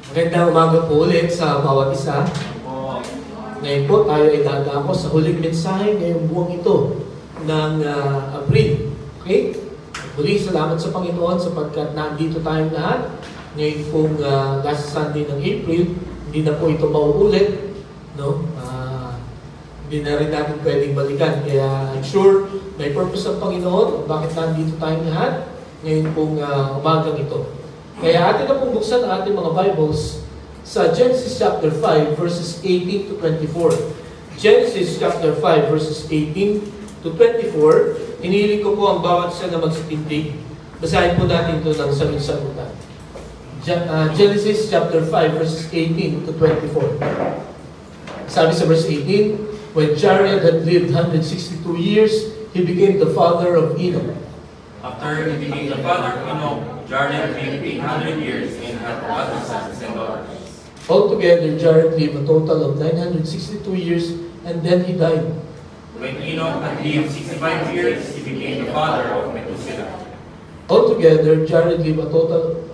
Magandang umaga po ulit sa bawat isa. Ngayon po tayo ay dadako sa huling mensahe ngayong buwang ito ng Abril. Okay? Muli, salamat sa Panginoon sapagkat nandito tayong lahat. Ngayon pong last Sunday ng April, hindi na po ito mauulit. No? Hindi na rin natin pwedeng balikan. Kaya I'm sure may purpose ang Panginoon bakit nandito tayong lahat ngayon pong umagang ito. Kaya atin na pong buksan ang ating mga Bibles sa Genesis chapter 5 verses 18 to 24. Genesis chapter 5 verses 18 to 24. Hinihiling ko po ang bawat isa na magsitindig. Basahin po natin ito ng sagot-sagutan. Genesis chapter 5 verses 18 to 24. Sabi sa verse 18, when Jared had lived 162 years, he became the father of Enoch. After he became the father of Enoch, Jared lived 800 years and had other sons and daughters. Altogether, Jared lived a total of 962 years and then he died. When Enoch had lived 65 years, he became the father of Methuselah. Altogether, Jared lived a total...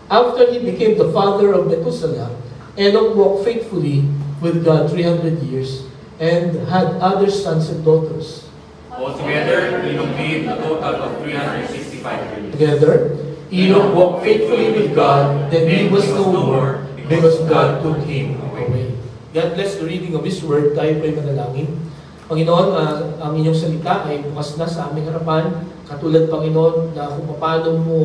After he became the father of Methuselah, Enoch walked faithfully with God 300 years and had other sons and daughters. Altogether, Enoch lived a total of 365 years. Together, Enoch walked faithfully with God, then he was no more because God took him away. God bless the reading of His Word. Tayo po'y manalangin. Panginoon, ang inyong salita ay bukas na sa aming harapan. Katulad, Panginoon, na kung paano mo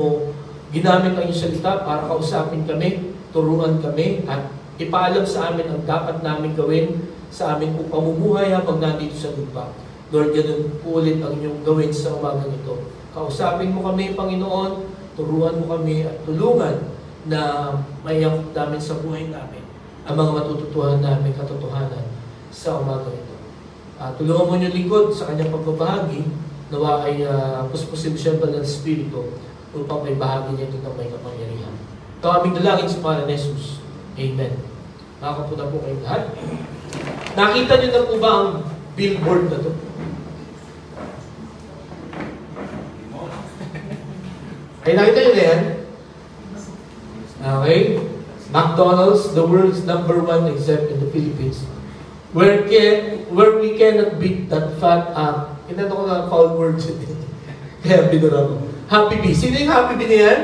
ginamit ang inyong salita para kausapin kami, turuan kami, at ipaalam sa amin ang dapat namin gawin sa aming pamumuhay habang nandito sa lupa. Lord, ganun po ulit ang inyong gawin sa umagang ito. Kausapin mo kami, Panginoon, turuan mo kami at tulungan na maiyang namin sa buhay namin ang mga matututuhan namin katotohanan sa umagang ito. Tulungan mo yung lingkod sa kanyang pagbabahagi, nawa ay puspusin siya ba ng Espiritu upang may bahagi niya ito ng may kapangyarihan. Ito aming dalangin sa pangalan ni Jesus. Amen. Nakakapuna po kayong lahat. Nakita niyo na po ba ang billboard na ito? Ay, nakita nyo na yan? Okay. McDonald's, the world's #1 except in the Philippines. Where we cannot beat that fat app. Inano ko na foul words. Kaya binura ko. Happy Bee. Sino yung Happy Bee na yan?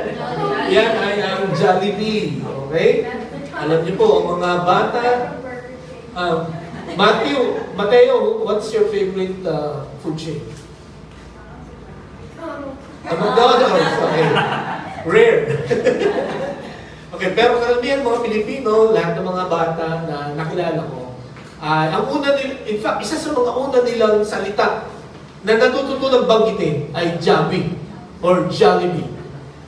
Yan ay ang Jollibee. Okay? Alam niyo po, ang mga bata. Mateo, what's your favorite food chain? McDonald's. Okay. Rare. Okay, pero karamihan mga Pilipino, lahat ng mga bata na nakilala ko, ang una in fact, isa sa mga una nilang salita na natututunan banggitin ay Jollibee or Jollibee.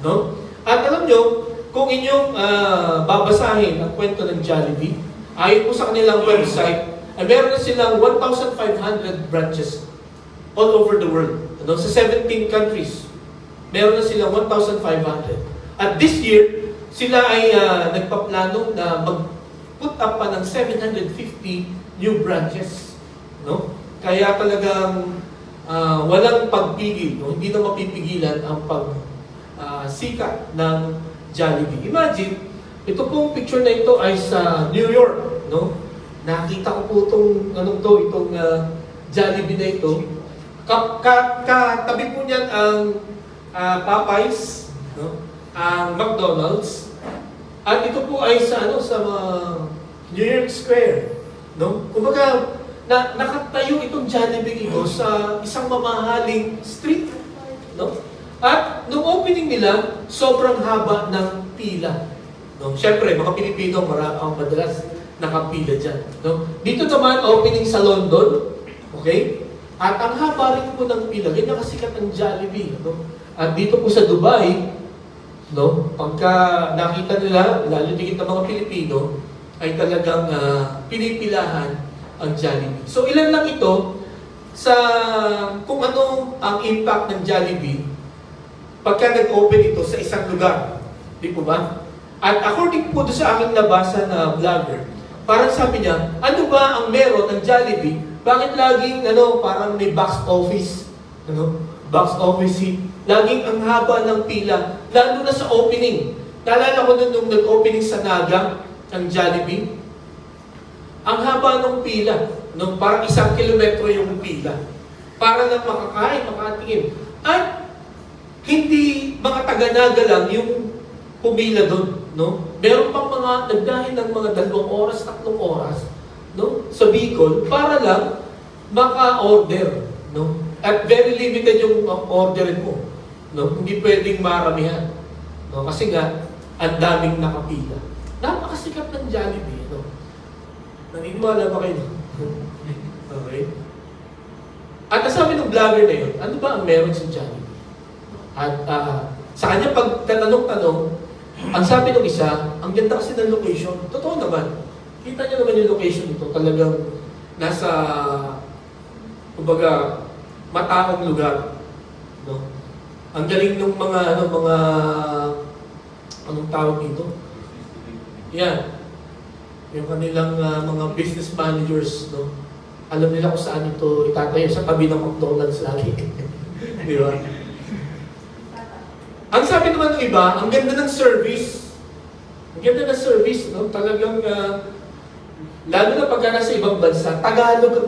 No? At alam nyo, kung inyong babasahin ang kwento ng Jollibee, ayon po sa kanilang website, ay meron na silang 1,500 branches all over the world. No? Sa 17 countries. Meron na silang 1,500. At this year, sila ay nagpaplano na mag-put up pa ng 750 new branches. No? Kaya talagang walang pagpigil. No? Hindi na mapipigilan ang pagsikat ng Jollibee. Imagine, ito pong picture na ito ay sa New York. No? Nakita ko po itong Jollibee na ito. Katabi po niyan ang Popeyes, no? Ang McDonald's, at ito po ay sa New York Square, no? Kumbaga nakatayo itong Jollibee ito sa isang mamahaling street, no? At nung opening nila, sobrang haba ng pila, no? Siyempre, mga Pilipino ang madalas nakapila diyan, no? Dito naman opening sa London, okay? At ang haba rin po ng pila, ganyan kasikat ang Jollibee, no? At dito po sa Dubai, no, pagka nakita nila, lalo dikit ng mga Pilipino, ay talagang pinipilahan ang Jollibee. So ilan lang ito sa kung ano ang impact ng Jollibee pagka nag-open ito sa isang lugar. Di po ba? At according po sa aking nabasa na vlogger, parang sabi niya, ano ba ang meron ng Jollibee? Bakit laging parang may box office? Box office seat. Laging ang haba ng pila, lalo na sa opening. Naalala ko nung nag-opening sa Naga, ang Jollibee, ang haba ng pila, no? Parang 1 kilometro yung pila. Para lang makakain, makatingin. At hindi mga taga-Naga lang yung pumila doon, no? Meron pang mga nagdahin ng mga 2 oras, 3 oras, no? Sa Bicol, para lang maka-order, no? At very limited yung orderin mo, no? Hindi pwedeng maramihan, no? Kasi nga, ang daming nakapila. Napakasikat ng Jollibee, no? Naniniwala ba kayo? Okay. At sabi ng vlogger na yun, ano ba ang meron sa Jollibee? At sa kanya pag tatanong-tanong, ang sabi ng isa, ang ganda kasi ng location. Totoo naman. Kita niyo naman yung location nito. Talagang nasa, kumbaga, mataong lugar. No? Ang galing ng mga, anong tawag dito? Yan. Yung kanilang mga business managers, no? Alam nila kung saan ito itatayo, sa tabi ng McDonald's lagi. Di ba? Ang sabi naman ng iba, ang ganda ng service. Ang ganda ng service, no? Talagang, lalo na pagka nasa ibang bansa, Tagalog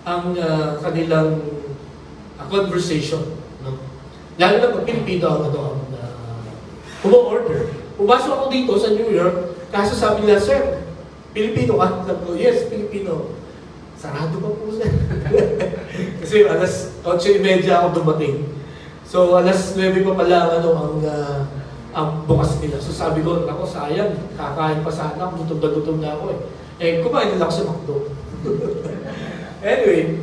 ang kanilang conversation, no? Lalo na pag Pilipino ang umo-order. Pumasok ako dito sa New York, kaso sabi nila, "Sir, Pilipino ka?" Sabi ko, "Yes, Pilipino." Sarado pa po, sir. Kasi alas 8:30 ako dumating. So, alas 9 pa pala ang bukas nila. So, sabi ko, ako, sayang, kakain pa sana, gutom na ako eh. Kumain na lang sa McDo. Anyway,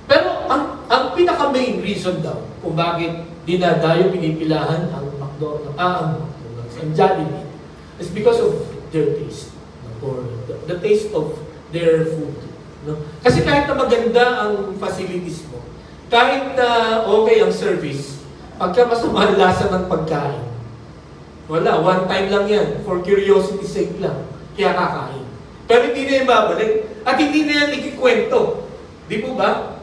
pero ang pinaka-main reason daw kung bakit dinadayo, pinipilahan ang ang Jollibee is because of their taste, or the taste of their food. No? Kasi kahit na maganda ang facilities mo, kahit na okay ang service, pagka masama ang lasa ng pagkain, wala, one time lang yan, for curiosity sake lang, kaya kakain. Pero hindi na yan babalik, at hindi na yan ikikwento. Di po ba?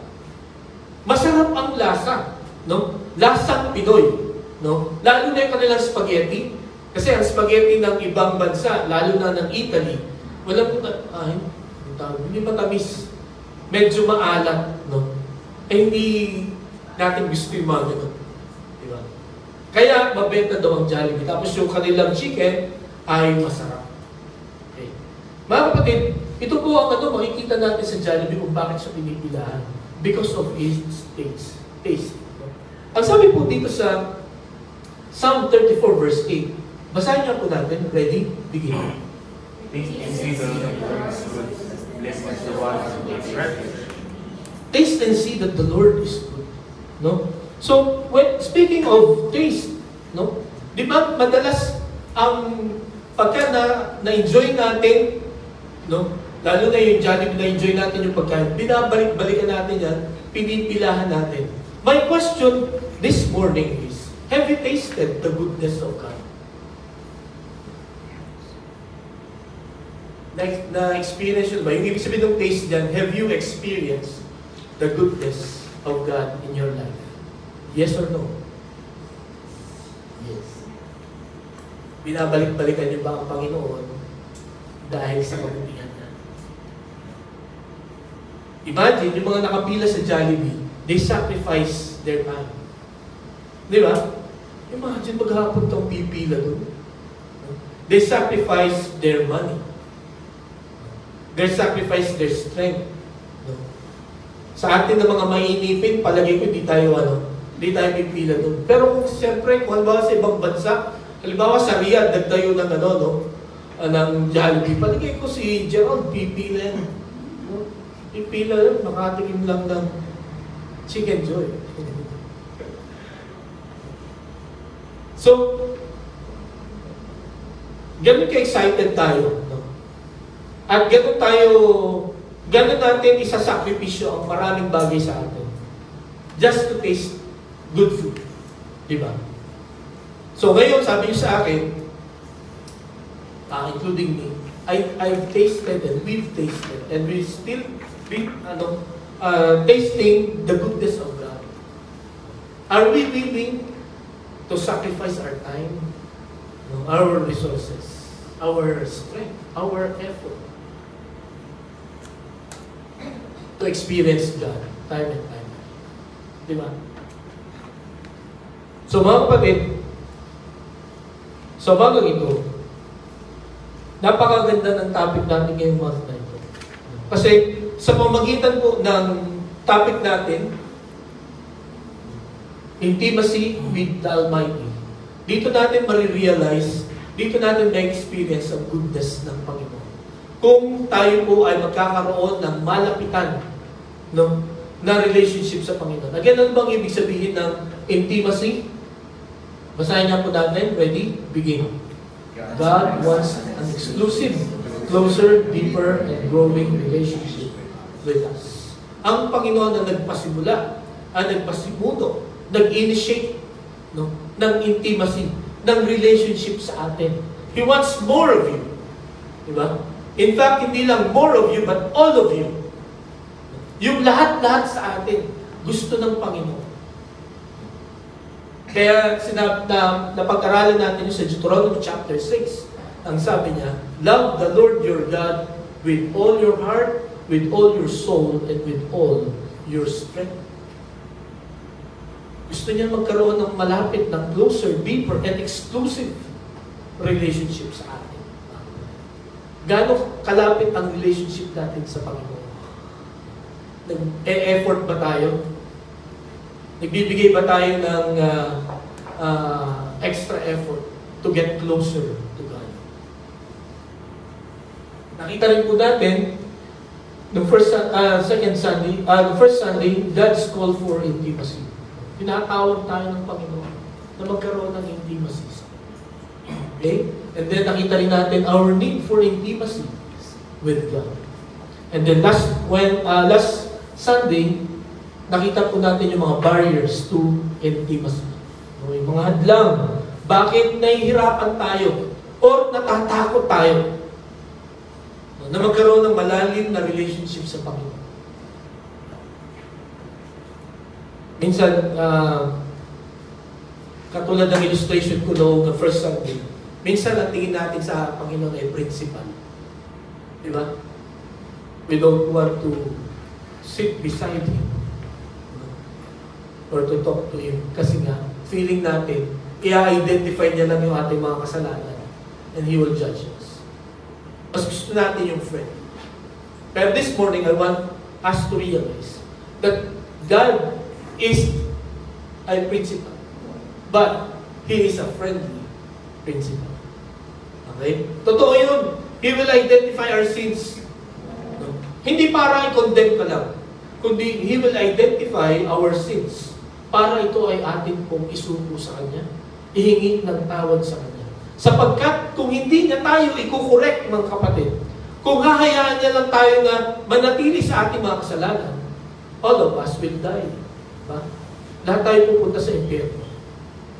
Masarap ang lasa, no? Lasang Pinoy, no? Lalo na yung kanilang spaghetti, kasi ang spaghetti ng ibang bansa, lalo na ng Italy, hindi matamis, medyo maalat, no? Hindi natin gusto yung mga ganun. Diba? Kaya mabenta daw ang Jollibee. Tapos yung kanilang chicken ay masarap. Okay. Mga kapatid, ito po ang makikita natin sa Jollibee kung bakit siya pinipilahan. Because of its taste. Ang sabi po dito sa Psalm 34 verse 8, basahin niyo po natin. Ready? Begin. Taste and see the Lord is good. Blessed is the one who takes refuge. Taste and see that the Lord is good. No? So, when speaking of taste, no? Di ba madalas ang pagka na-enjoy natin, no? Lalo na yung Jollibee, na-enjoy natin yung pagkain, binabalik-balikan natin yan, pinipilahan natin. My question this morning is, have you tasted the goodness of God? Na-experience yun ba? Yung ibig sabihin ng taste dyan, have you experienced the goodness of God in your life? Yes or no? Yes. Binabalik-balikan niyo ba ang Panginoon dahil sa kabutihan niya? Imagine, yung mga nakapila sa Jollibee, they sacrifice their time. Di ba? Imagine, maghapon kang pipila doon. They sacrifice their money. They sacrifice their strength. Sa atin na mga mainipin, palagay ko, di tayo pipila doon. Pero kung siyempre, kung halimbawa sa ibang bansa, halimbawa sa Riyadh, nagtayo ng ng Jollibee, palagay ko si Gerald, pipila yan. Pipila yan, makatikim lang ng Chicken Joy. So, ganun ka-excited tayo. No? At ganun natin isasakripisyo ang maraming bagay sa atin. Just to taste good food. Diba? So ngayon, sabi niyo sa akin, including me, I've tasted and we've tasted and we still tasting the goodness of God. Are we willing to sacrifice our time, our resources, our strength, our effort to experience God time and time. Di ba? So mga kapatid, sa bagang ito, napakaganda ng topic natin ngayong month na ito. Kasi sa pamagitan po ng topic natin, intimacy with the Almighty, dito natin marirealize, dito natin na-experience ang goodness ng Panginoon. Kung tayo po ay magkakaroon ng malapitan na relationship sa Panginoon. Again, ano bang ibig sabihin ng intimacy? Basahin niya po natin. Ready? Begin. God wants an exclusive, closer, deeper, and growing relationship with us. Ang Panginoon na nagpasimula, nagpasimuno, nag-initiate ng intimacy, ng relationship sa atin. He wants more of you. Diba? In fact, hindi lang more of you, but all of you. Yung lahat-lahat sa atin, gusto ng Panginoon. Kaya napag-aralan natin sa Deuteronomy chapter 6. Ang sabi niya, love the Lord your God with all your heart, with all your soul, and with all your strength. Gusto niya magkaroon ng malapit, ng closer, deeper, and exclusive relationship sa atin. Gaano kalapit ang relationship natin sa Panginoon? Nag-e-effort ba tayo? Nagbibigay ba tayo ng extra effort to get closer to God? Nakita rin po natin, the first Sunday, God's call for intimacy. Tinatawag tayo ng Panginoon na magkaroon ng intimacy. Okay? And then nakita rin natin our need for intimacy with God. And then last Sunday, nakita po natin yung mga barriers to intimacy. Yung mga hadlang. Bakit nahihirapan tayo or natatakot tayo na magkaroon ng malalim na relationship sa Panginoon? Minsan, katulad ng illustration ko noong the first Sunday, minsan ang tingin natin sa Panginoon ay principal. Diba? We don't want to sit beside Him or to talk to Him kasi nga, feeling natin, i-identify niya lang yung ating mga kasalanan and He will judge us. Mas gusto natin yung friend. Pero this morning, I want us to realize that God is a principal, but He is a friendly principal. Okay? Totoo yun. He will identify our sins. No? Hindi para i-condemn ka lang, kundi He will identify our sins para ito ay atin pong isuko sa Kanya, ihingi ng tawad sa Kanya. Sapagkat kung hindi niya tayo i-correct, mga kapatid, kung hahayaan niya lang tayo na manatili sa ating mga kasalanan, all of us will die. Diba? Lahat tayo pupunta sa impyerno.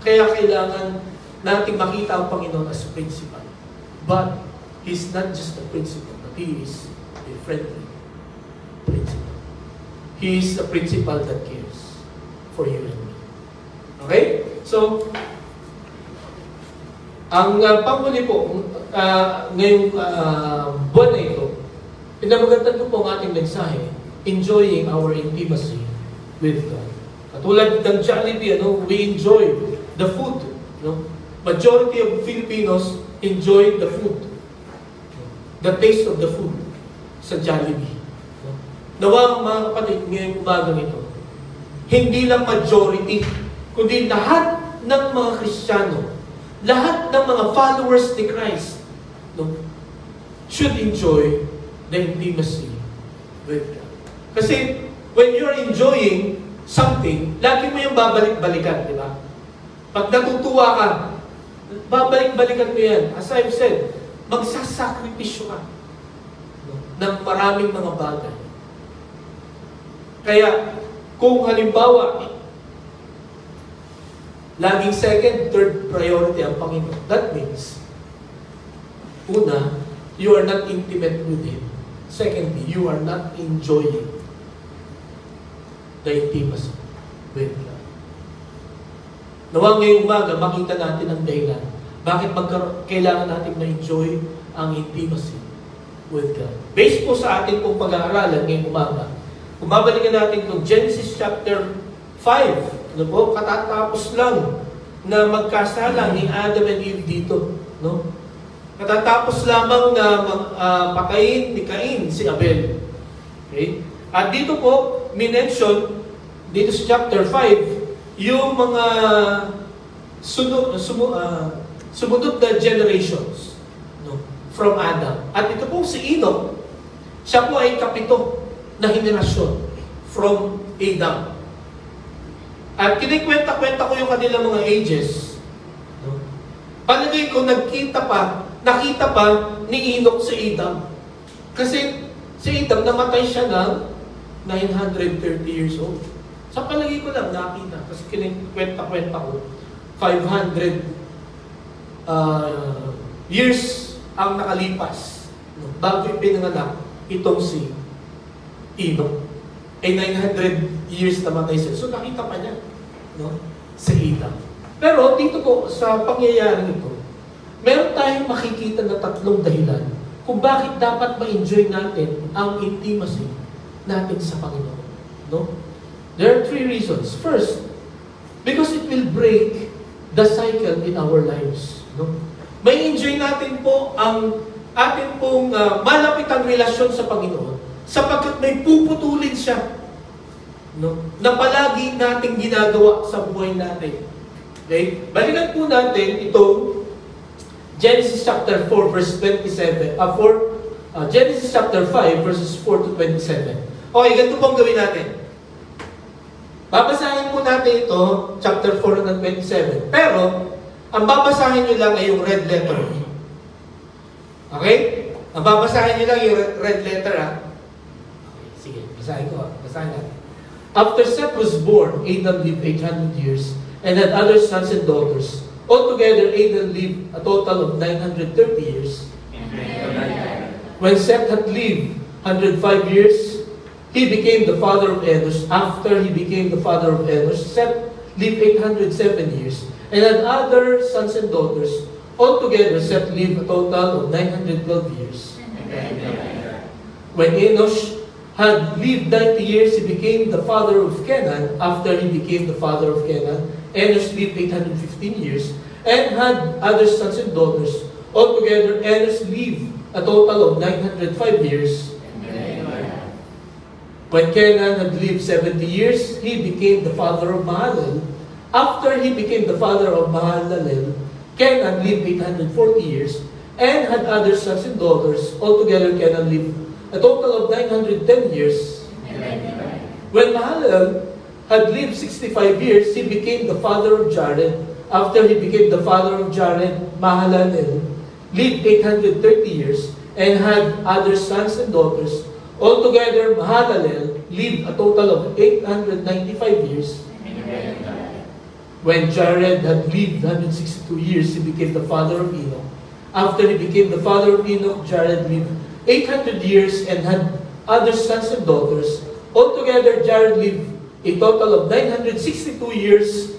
Kaya kailangan nating makita ang Panginoon as a principal. But He's not just a principal, but He is a friendly principal. He is a principal that cares for you and me. Okay? So, ang panghuli po, ngayong buwan na ito, pinamagatan ko po ang ating mensahe, enjoying our intimacy with God. Katulad ng Jollibee, we enjoy the food. Majority of Filipinos enjoy the food. The taste of the food sa Jollibee. Nawa mga kapatid, ngayong umagang ito, hindi lang majority, kundi lahat ng mga Kristiyano, lahat ng mga followers ni Christ, should enjoy the intimacy with God. Kasi when you're enjoying something, lagi mo yung babalik-balikan, di ba? Pag natutuwa ka, babalik-balikan mo yan. As I've said, magsasakripisyo ka ng maraming mga bagay. Kaya, kung halimbawa, laging second, third priority ang Panginoon, that means, una, you are not intimate with Him. Secondly, you are not enjoying the intimacy with God. Nawa ngayong umaga, makita natin ang dahilan. Bakit kailangan natin ma-enjoy ang intimacy with God? Based po sa ating pong pag-aaralan ngayong umaga, kung babalikan natin itong Genesis chapter 5, ano po, katatapos lang na magkasala ni Adam and Eve dito. No? Katatapos lamang na patayin ni Cain si Abel. Okay? At dito po, minention, dito sa chapter 5, yung mga sumunod na generations, no, from Adam. At ito po si Enoch, siya po ay kapito na henerasyon from Adam. At kinikwenta-kwenta ko yung kanilang mga ages. No? Palagay ko, nakita pa ni Enoch si Adam. Kasi si Adam namatay siya ng 930 years old. Sa palagi ko lang nakita, kasi kinikwenta-kwenta ko, 500 years ang nakalipas bago ipinanganak itong si Enoch. Ay 900 years namatay siya. So nakita pa niya, no? Si Adam. Pero dito po, sa pangyayari ito, meron tayong makikita na tatlong dahilan kung bakit dapat ma-enjoy natin ang intimacy natin sa Panginoon. No? There are three reasons. First, because it will break the cycle in our lives. No? May enjoy natin po ang ating pong malapitang relasyon sa Panginoon sapagkat may puputulin siya, no? Na palagi nating ginagawa sa buhay natin. Okay? Balikan po natin itong Genesis chapter 4 verse 27. Genesis chapter 5 verses 4 to 27. Okay, ganito pong gawin natin. Babasahin po natin ito, chapter 4 hanggang 27. Pero, ang babasahin nyo lang ay yung red letter. Okay? Ang babasahin nyo lang yung red letter, ha? Okay, sige, basahin ko, ha? Basahin natin. After Seth was born, Adam lived 800 years and had other sons and daughters. Altogether, Adam lived a total of 930 years. When Seth had lived 105 years, he became the father of Enos. After he became the father of Enos, Seth lived 807 years and had other sons and daughters. Altogether, Seth lived a total of 912 years. When Enos had lived 90 years, he became the father of Canaan. After he became the father of Canaan, Enos lived 815 years and had other sons and daughters. Altogether, Enos lived a total of 905 years. When Canaan had lived 70 years, he became the father of Mahalalel. After he became the father of Mahalalel, Canaan lived 840 years and had other sons and daughters. Altogether, Canaan lived a total of 910 years. When Mahalalel had lived 65 years, he became the father of Jared. After he became the father of Jared, Mahalalel lived 830 years and had other sons and daughters. Altogether, Mahalalel lived a total of 895 years. When Jared had lived 162 years, he became the father of Enoch. After he became the father of Enoch, Jared lived 800 years and had other sons and daughters. Altogether, Jared lived a total of 962 years.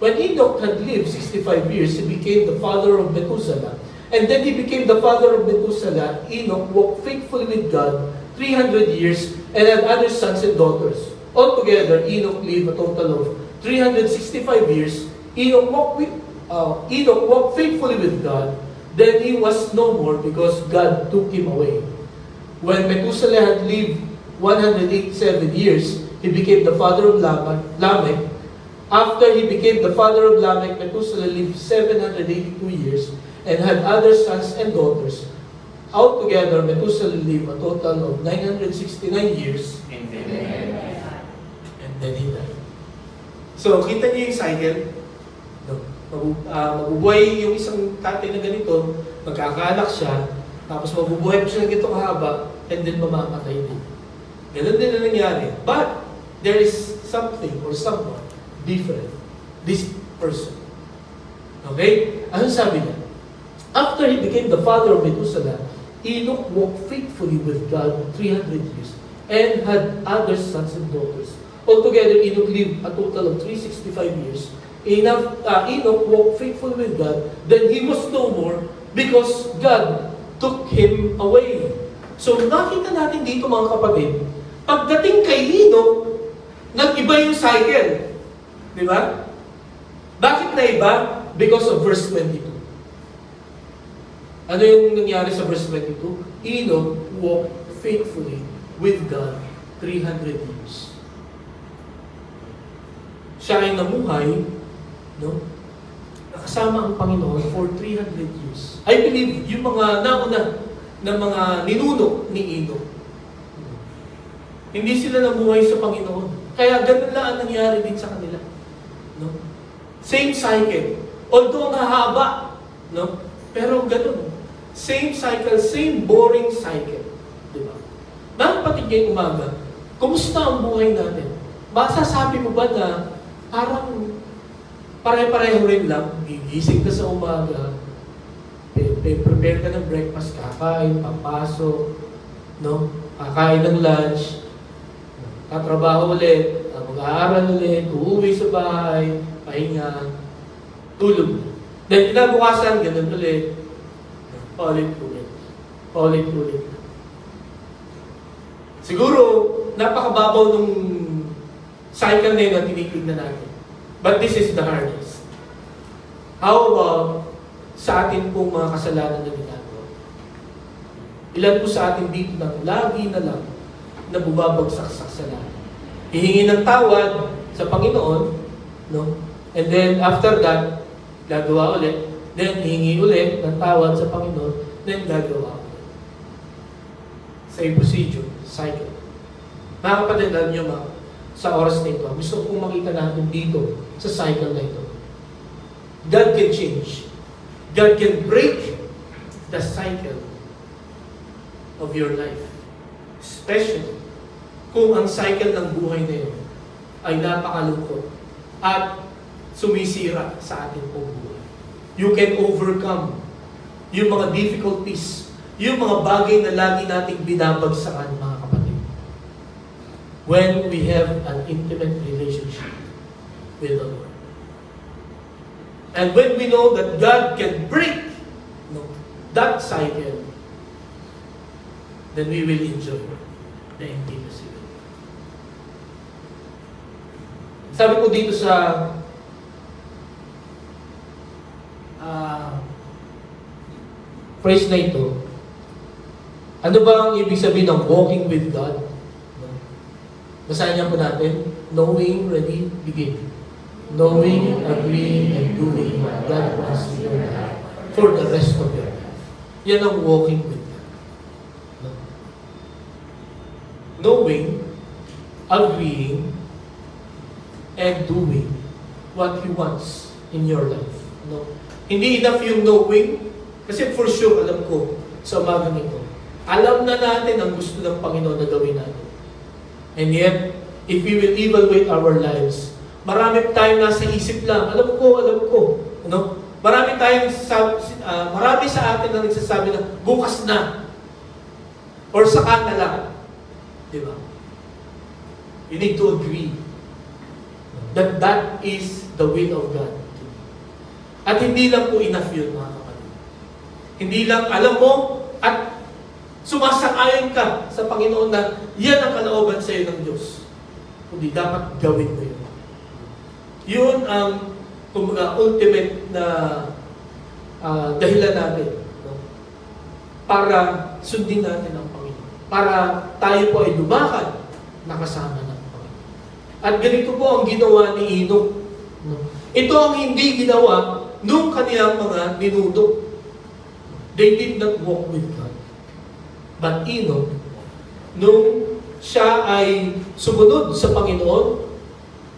When Enoch had lived 65 years, he became the father of Methuselah. And then he became the father of Methuselah. Enoch walked faithfully with God 300 years and had other sons and daughters. Altogether, Enoch lived a total of 365 years. Enoch walked faithfully with God. Then he was no more because God took him away. When Methuselah had lived 187 years, he became the father of Lamech. After he became the father of Lamech, Methuselah lived 782 years and had other sons and daughters. Altogether, Methuselah lived a total of 969 years. And then he died. So, kita niyo yung cycle? Mabubuhay yung isang tatay na ganito, magkakaanak siya, tapos mabubuhay pa siya ng ganito kahaba, and then mamamatay din. Ganun din na nangyari. But, there is something or someone different. This person. Okay? Ano sabi niya? After he became the father of Methuselah, Enoch walked faithfully with God 300 years and had other sons and daughters. Altogether, Enoch lived a total of 365 years. Enoch walked faithful with God. Then he was no more because God took him away. So nakita natin dito mga kapatid, pagdating kay Enoch, nag-iba yung cycle. Di ba? Bakit na iba? Because of verse 22. Ano yung nangyari sa verse 22? Enoch walked faithfully with God 300 years. Siya ay namuhay, no? Nakasama ang Panginoon for 300 years. I believe yung mga nauna na mga ninuno ni Enoch, hindi sila namuhay sa Panginoon. Kaya ganun lang ang nangyari din sa kanila. No? Same cycle. Although nahaba, no? Pero ganun. Same cycle, same boring cycle. Di ba? Napatid ngayong umaga, kumusta ang buhay natin? Masasabi mo ba na parang pare-pareho rin lang, gigising ka sa umaga, prepare ka ng breakfast, kakain, papasok, no? Kakain ng lunch, tatrabaho ulit, mag-aaral ulit, uuwi sa bahay, pahinga, tulog. Then kinabukasan, ganun ulit, paulit-ulit, paulit-ulit. Siguro, napakababaw nung cycle na yun na tinitignan natin. But this is the hardest. How about sa atin pong mga kasalanan na ginagawa? Ilan po sa atin dito na lagi na lang na bumabagsak sa kasalanan? Hihingi ng tawad sa Panginoon, no? And then after that, gagawa ulit. Then hihingi ulit ng tawad sa Panginoon, then gagawa ulit. Same procedure, cycle. Mga kapatid, alam nyo mga, sa oras na ito, gusto kong makita natin dito sa cycle na ito. God can change. God can break the cycle of your life. Especially kung ang cycle ng buhay na yun ay napakalungkot at sumisira sa ating pong buhay. You can overcome yung mga difficulties, yung mga bagay na lagi nating binabagsakan, mga kapatid. When we have an intimate relationship with the Lord. And when we know that God can break that cycle, then we will enjoy the intimacy with Him. Sabi ko dito sa phrase na ito, ano ba ang ibig sabihin ng walking with God? Basahin niya po natin. Knowing, ready, begin. Knowing, agreeing, and doing what God wants in your life for the rest of your life. Yan ang walking with God. No? Knowing, agreeing, and doing what He wants in your life. No? Hindi enough yung knowing, kasi for sure, alam ko, sa umagang ito, alam na natin ang gusto ng Panginoon na gawin natin. And yet, if we will evaluate our lives, marami tayong nasa isip lang. Alam ko. Ano? Marami sa atin na nagsasabi na bukas na. Or saka na lang. Di ba? You need to agree that that is the will of God. At hindi lang po enough yun, mga kapatid. Hindi lang alam mo at sumasang-ayon ka sa Panginoon na yan ang kalooban sa iyo ng Diyos. Kundi dapat gawin mo yun. Yun ang kumbaga ultimate na dahilan natin, no? Para sundin natin ang Panginoon. Para tayo po ay lumakad na kasama ng Panginoon. At ganito po ang ginawa ni Enoch. No? Ito ang hindi ginawa nung kanilang mga ninuno. They did not walk with God. But Enoch, nung siya ay sumunod sa Panginoon,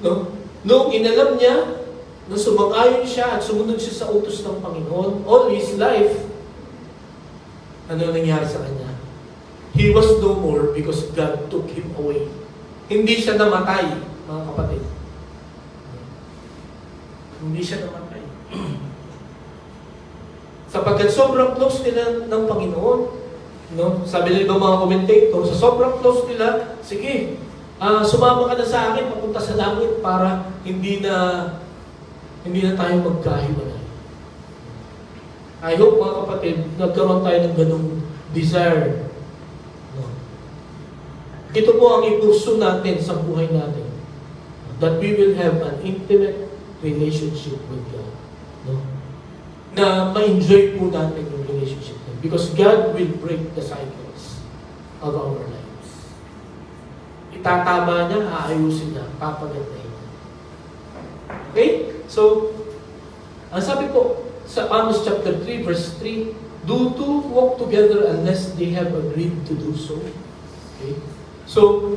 no? Nung inalam niya, nung sumang-ayon siya at sumunod siya sa utos ng Panginoon, all his life, ano nangyari sa kanya? He was no more because God took him away. Hindi siya namatay, mga kapatid. Hindi siya namatay. Sapagkat sobrang close nila ng Panginoon, no? Sabi nila mga commentator, sa sobrang close nila, sige, sumama ka na sa akin, papunta sa langit para hindi na tayo magkahiwalay. I hope mga kapatid, nagkaroon tayo ng ganung desire. No? Ito po ang ipursu natin sa buhay natin. That we will have an intimate relationship with God. No? Na ma-enjoy po natin yung relationship natin. Because God will break the cycles of our lives. Itatama niya, aayusin niya, papagandahin niya. Okay? So, ang sabi po sa Amos chapter 3 verse 3, do two walk together unless they have agreed to do so. Okay? So,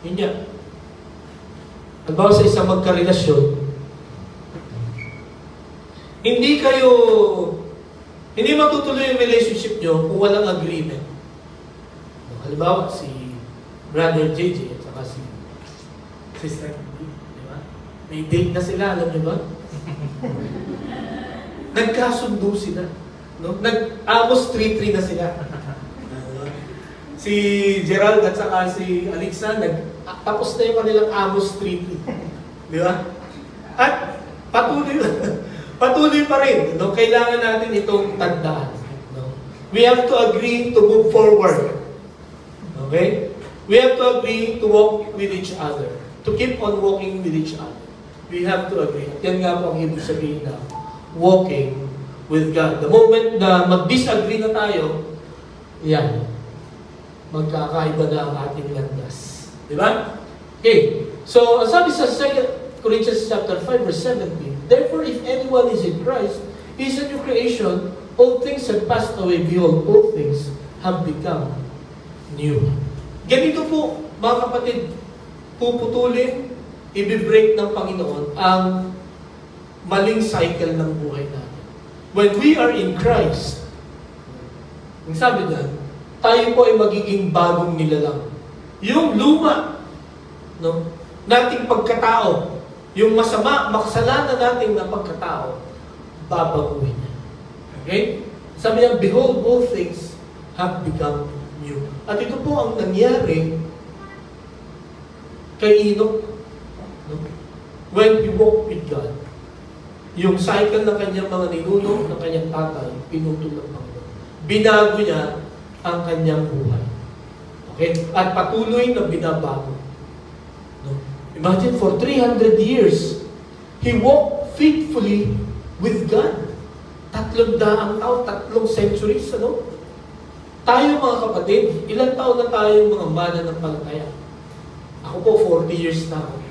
yun yan. Halimbawa sa isang magkarelasyon, hindi matutuloy yung relationship nyo kung walang agreement. Halimbawa, si Brother JJ at saka si Sister Kitty, di ba? May date na sila, alam niyo ba? Nagkasundo sila. No? Nag-Amos 3:3 na sila. Si Gerald at saka si Alexa, tapos na yung kanilang Amos 3:3. Di ba? At patuloy pa rin. No? Kailangan natin itong tandaan. No? We have to agree to move forward. Okay? We have to agree to walk with each other. To keep on walking with each other. We have to agree. At yan nga po ang ibig sabihin na walking with God. The moment na mag-disagree na tayo, yan, magkakaiba na ang ating landas. Di ba? Okay. So, ang sabi sa 2 Corinthians chapter 5 verse 17, therefore, if anyone is in Christ, he is a new creation. All things have passed away. Behold, all things have become new. Ganito po, mga kapatid, puputulin, i-break ng Panginoon ang maling cycle ng buhay natin. When we are in Christ, ang sabi niyan, tayo po ay magiging bagong nilalang. Yung luma, no, nating pagkatao, yung masama, makasalanan nating na pagkatao, babaguhin niya. Okay? Sabi niya, behold, all things have become new. At ito po ang nangyari kay Enoch. No? When he walked with God, yung cycle ng kanyang mga ninuno, ng kanyang tatay, pinutol ng Panginoon. Binago niya ang kanyang buhay. Okay? At patuloy na binabago. No? Imagine, for 300 years, he walked faithfully with God. 300 taon, 3 centuries, ano? Tayo mga kapatid, ilang taon na tayo mga mananampalataya? Ako po, 40 years na ako.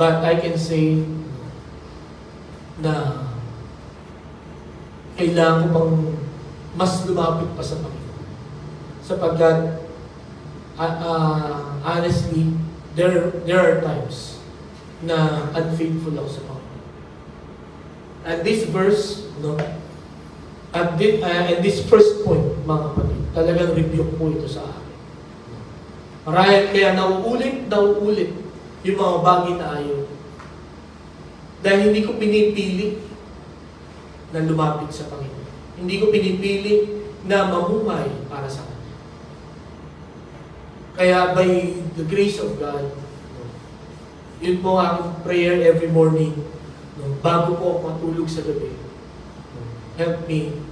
But I can say na kailangan ko pang mas lumapit pa sa Panginoon. Sapagkat, honestly, there are times na unfaithful ako sa Panginoon. And this verse, no, and this first point, mga kapatid, talagang rebuke po ito sa akin. Marahil kaya nauulit yung mga bagay na ayaw. Dahil hindi ko pinipili na lumapit sa Panginoon. Hindi ko pinipili na mamuhay para sa Kanya. Kaya by the grace of God, yun po ang prayer every morning, bago po ako matulog sa gabi. Help me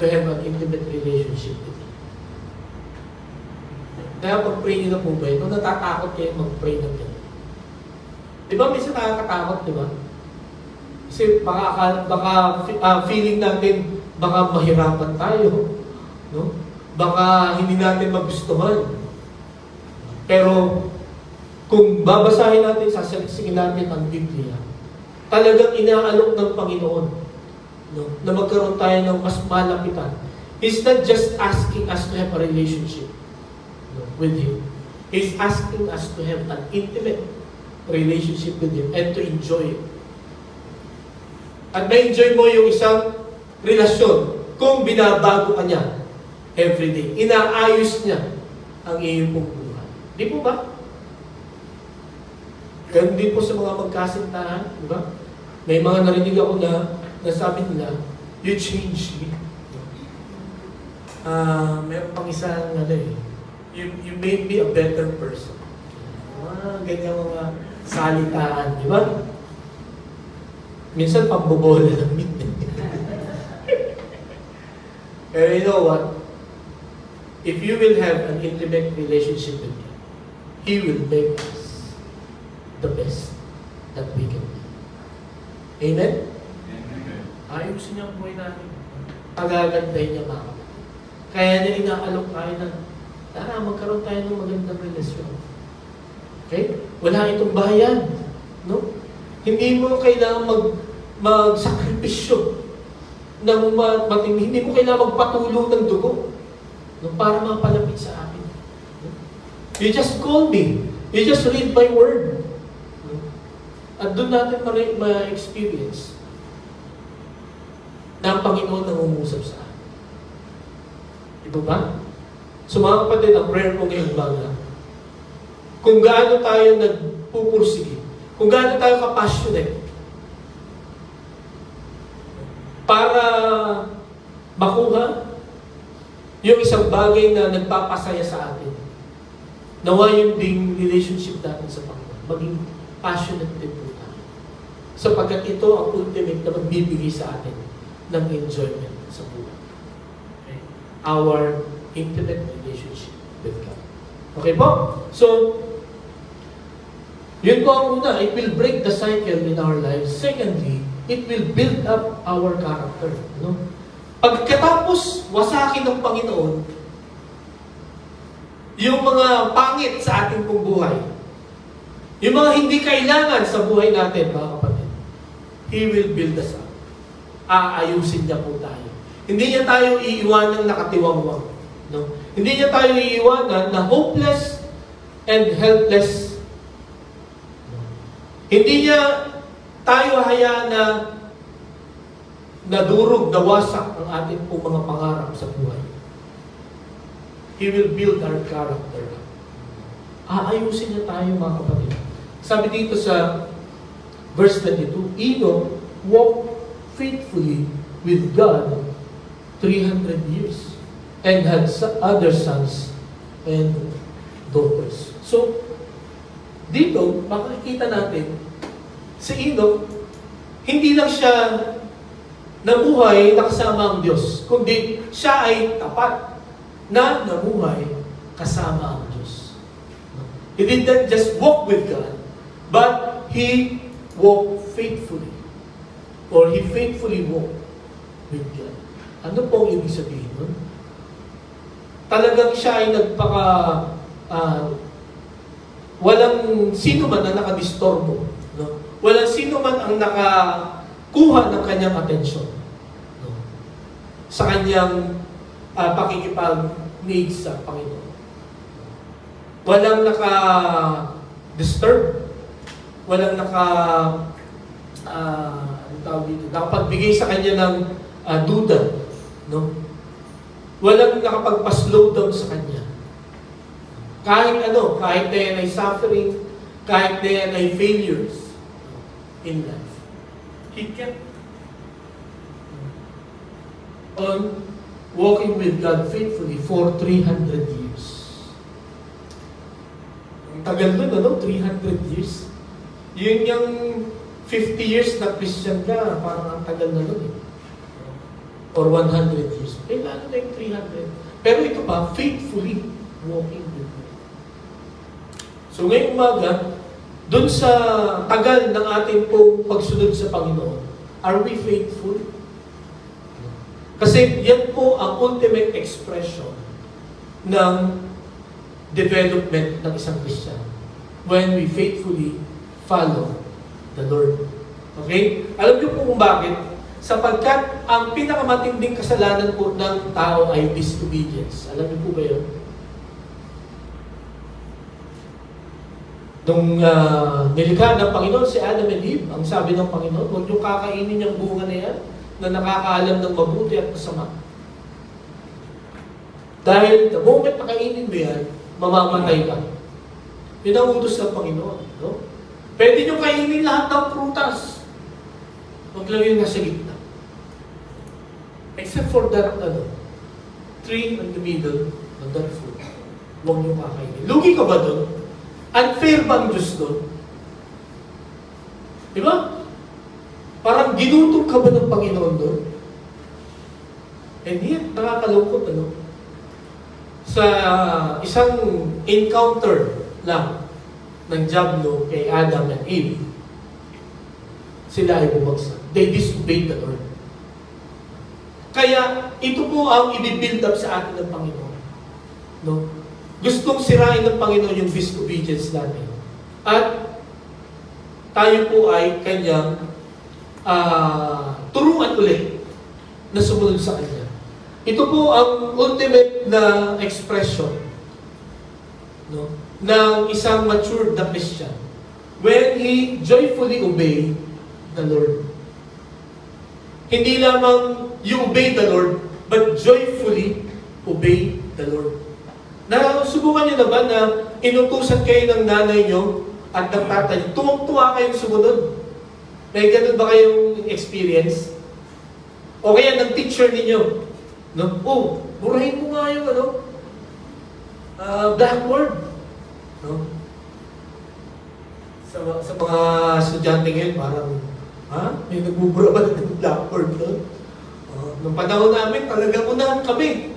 to have an intimate relationship with Him. Kaya pag-pray nyo na po ba, nung natatakot kayo mag-pray na kayo. Di ba minsan nakakatakot, di ba? Kasi baka feeling natin, baka mahirapan tayo. No? Baka hindi natin magustuhan. Pero, kung babasahin natin, sasaliksikin natin ang Biblia, talagang inaalok ng Panginoon, no, na magkaroon tayo ng mas malapitan. He's not just asking us to have a relationship, no, with Him. He's asking us to have an intimate relationship with Him and to enjoy it. At ma-enjoy mo yung isang relasyon kung binabago ka niya everyday. Inaayos niya ang iyong buhay. Di po ba? Ganun din po sa mga magkasintahan, di ba? May mga narinig ako na sabi nila, you change me. Meron pang isang, You made me a better person. Ganyan mga salitaan, di ba? Minsan pambobola lang yun. Pero you know what? If you will have an intimate relationship with Him, He will make us the best that we can be. Amen? Ayusin niya ang buhay natin. Pagagandahin niya mga kapatid. Kaya niya inaalok tayo na, tara, magkaroon tayo ng magandang relasyon. Okay? Wala itong bayan. No? Hindi mo kailangan magsakripisyo ng hindi mo kailangan magpatulo ng dugo, no? Para mapalapit sa akin. No? You just call me. You just read my word. No? At doon natin ma-experience na ang Panginoon ang umusap sa akin. Ito ba? So mga kapatid, ang prayer ko ngayong umaga, kung gaano tayo nagpupursige, kung gaano tayo kapassionate para makuha yung isang bagay na nagpapasaya sa atin, nawa yung ding relationship natin sa Panginoon, maging passionate din po tayo. Sapagkat ito ang ultimate na magbibigay sa atin ng enjoyment sa buhay. Okay? Our intimate relationship with God. Okay po? So, yun po ang una, it will break the cycle in our lives. Secondly, it will build up our character. No? Pagkatapos wasakin ng Panginoon yung mga pangit sa ating pong buhay, yung mga hindi kailangan sa buhay natin, mga kapatid, He will build us up. Aayusin niya po tayo. Hindi niya tayo iiwanan nakatiwangwang. No? Hindi niya tayo iiwanan na hopeless and helpless. Hindi niya tayo hayaan na nadurog, nawasak ang ating po mga pangarap sa buhay. He will build our character. Aayusin niya tayo, mga kapatid. Sabi dito sa verse 22, Enoch walked faithfully with God 300 years and had other sons and daughters. So, dito, makikita natin, si Enoch, hindi lang siya nabuhay na kasama ang Diyos, kundi siya ay tapat na nabuhay kasama ang Diyos. He did not just walk with God, but he walked faithfully. Or he faithfully walked with God. Ano pong ibig sabihin nun? Talagang siya ay walang sino man ang nakadistorbo. No? Walang sino man ang nakakuha ng kanyang atensyon. No? Sa kanyang pakikipag-need sa Panginoon. Walang naka-disturb. Walang nakapagbigay sa kanya ng duda. No? Walang nakapagpa-slow down sa kanya. Kahit kahit na yan ay suffering, kahit na yan ay failures in life, he kept on walking with God faithfully for 300 years. Ang tagal nun, 300 years. Yun yung 50 years na Christian ka, parang ang tagal na nun eh. Or 100 years. Lalo na yung 300. Pero ito pa, faithfully walking with God. So ngayong umaga, dun sa tagal ng ating pong pagsunod sa Panginoon, are we faithful? Kasi yan po ang ultimate expression ng development ng isang Christian. When we faithfully follow the Lord. Okay? Alam niyo po kung bakit? Sapagkat ang pinakamatinding kasalanan po ng tao ay disobedience. Alam niyo po ba yun? Nung nilikha ng Panginoon si Adam and Eve, ang sabi ng Panginoon, huwag niyo kakainin yung bunga na yan na nakakaalam ng mabuti at masama. Dahil the moment na kainin mo yan, mamamatay ka. Yun ang utos ng Panginoon. No? Pwede niyo kainin lahat ng prutas. Huwag lang yun nasa gitna. Except for that tree in the middle of that fruit. huwag niyo kakainin. Lugi ka ba doon? Unfair ba ang Diyos doon? Di ba? Parang ginutom ka ba ng Panginoon doon? Hindi, nakakalungkot, ano? Sa isang encounter lang ng Diablo kay Adam and Eve, sila ay bumagsak. They disobeyed the Lord. Kaya, ito po ang i-build up sa atin ng Panginoon. No? Gustong sirain ng Panginoon yung disobedience natin. At tayo po ay kanyang turuan ulit na sumunod sa Kanya. Ito po ang ultimate na expression, no, ng isang matured na Christian when he joyfully obey the Lord. Hindi lamang you obey the Lord, but joyfully obey the Lord. Subukan niyo na ba na inutusan kayo ng nanay niyo at ng tatay niyo, tuwang-tuwa kayong sumunod? May ganun ba kayong experience? O kaya ng teacher ninyo, no? Oh, burahin mo nga yung blackboard. No? Sa mga estudyante ngayon, parang, may nagbubura ba ng blackboard? No? Nung panahon namin, talagang unahan kami.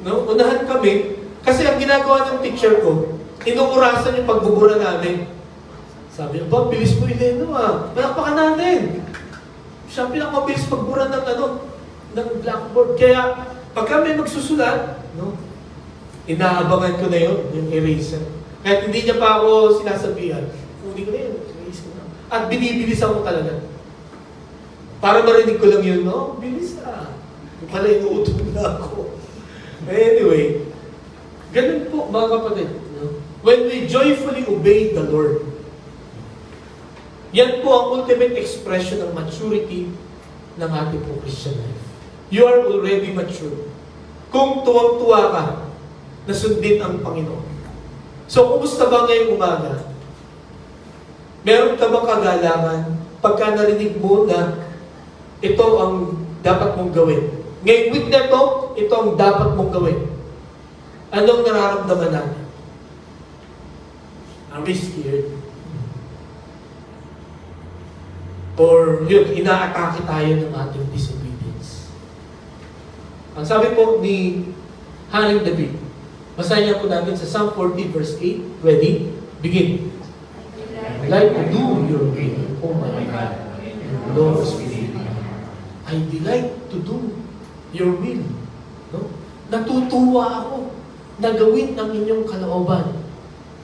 No? Unahan kami. Kasi ang ginagawa ng teacher ko, inuurasan yung pagbubura namin. Sabi niya, ba, bilis mo Ileno palakpakan natin. Siya pinakamabilis pagbura ng ng blackboard. Kaya, pagka may magsusulat, no, inaabangan ko na yun, yung eraser. Kahit hindi niya pa ako sinasabihan, kunin ko na yun, erase ko na. At binibilisan ko talaga. Para marinig ko lang yun, no? Bilis Yung pala inuutom na ako. Anyway, ganun po, mga kapatid. No? When we joyfully obey the Lord, yan po ang ultimate expression ng maturity ng ating po Christian life. You are already mature. Kung tuwang-tuwa ka, na sundin ang Panginoon. So, kumusta ba ngayong umaga? Meron ka bang kagalangan pagka narinig mo na ito ang dapat mong gawin? Ngayong week na ito ang dapat mong gawin. Anong nararamdaman natin? Are we scared? Or yun, inaatake tayo ng ating disobedience. Ang sabi po ni Haring David, basahin niya po natin sa Psalm 40 verse 8. Ready? Begin. I like to do your will, oh my God. Lord, I delight to do your will. No? Natutuwa ako na gawin ang inyong kalooban.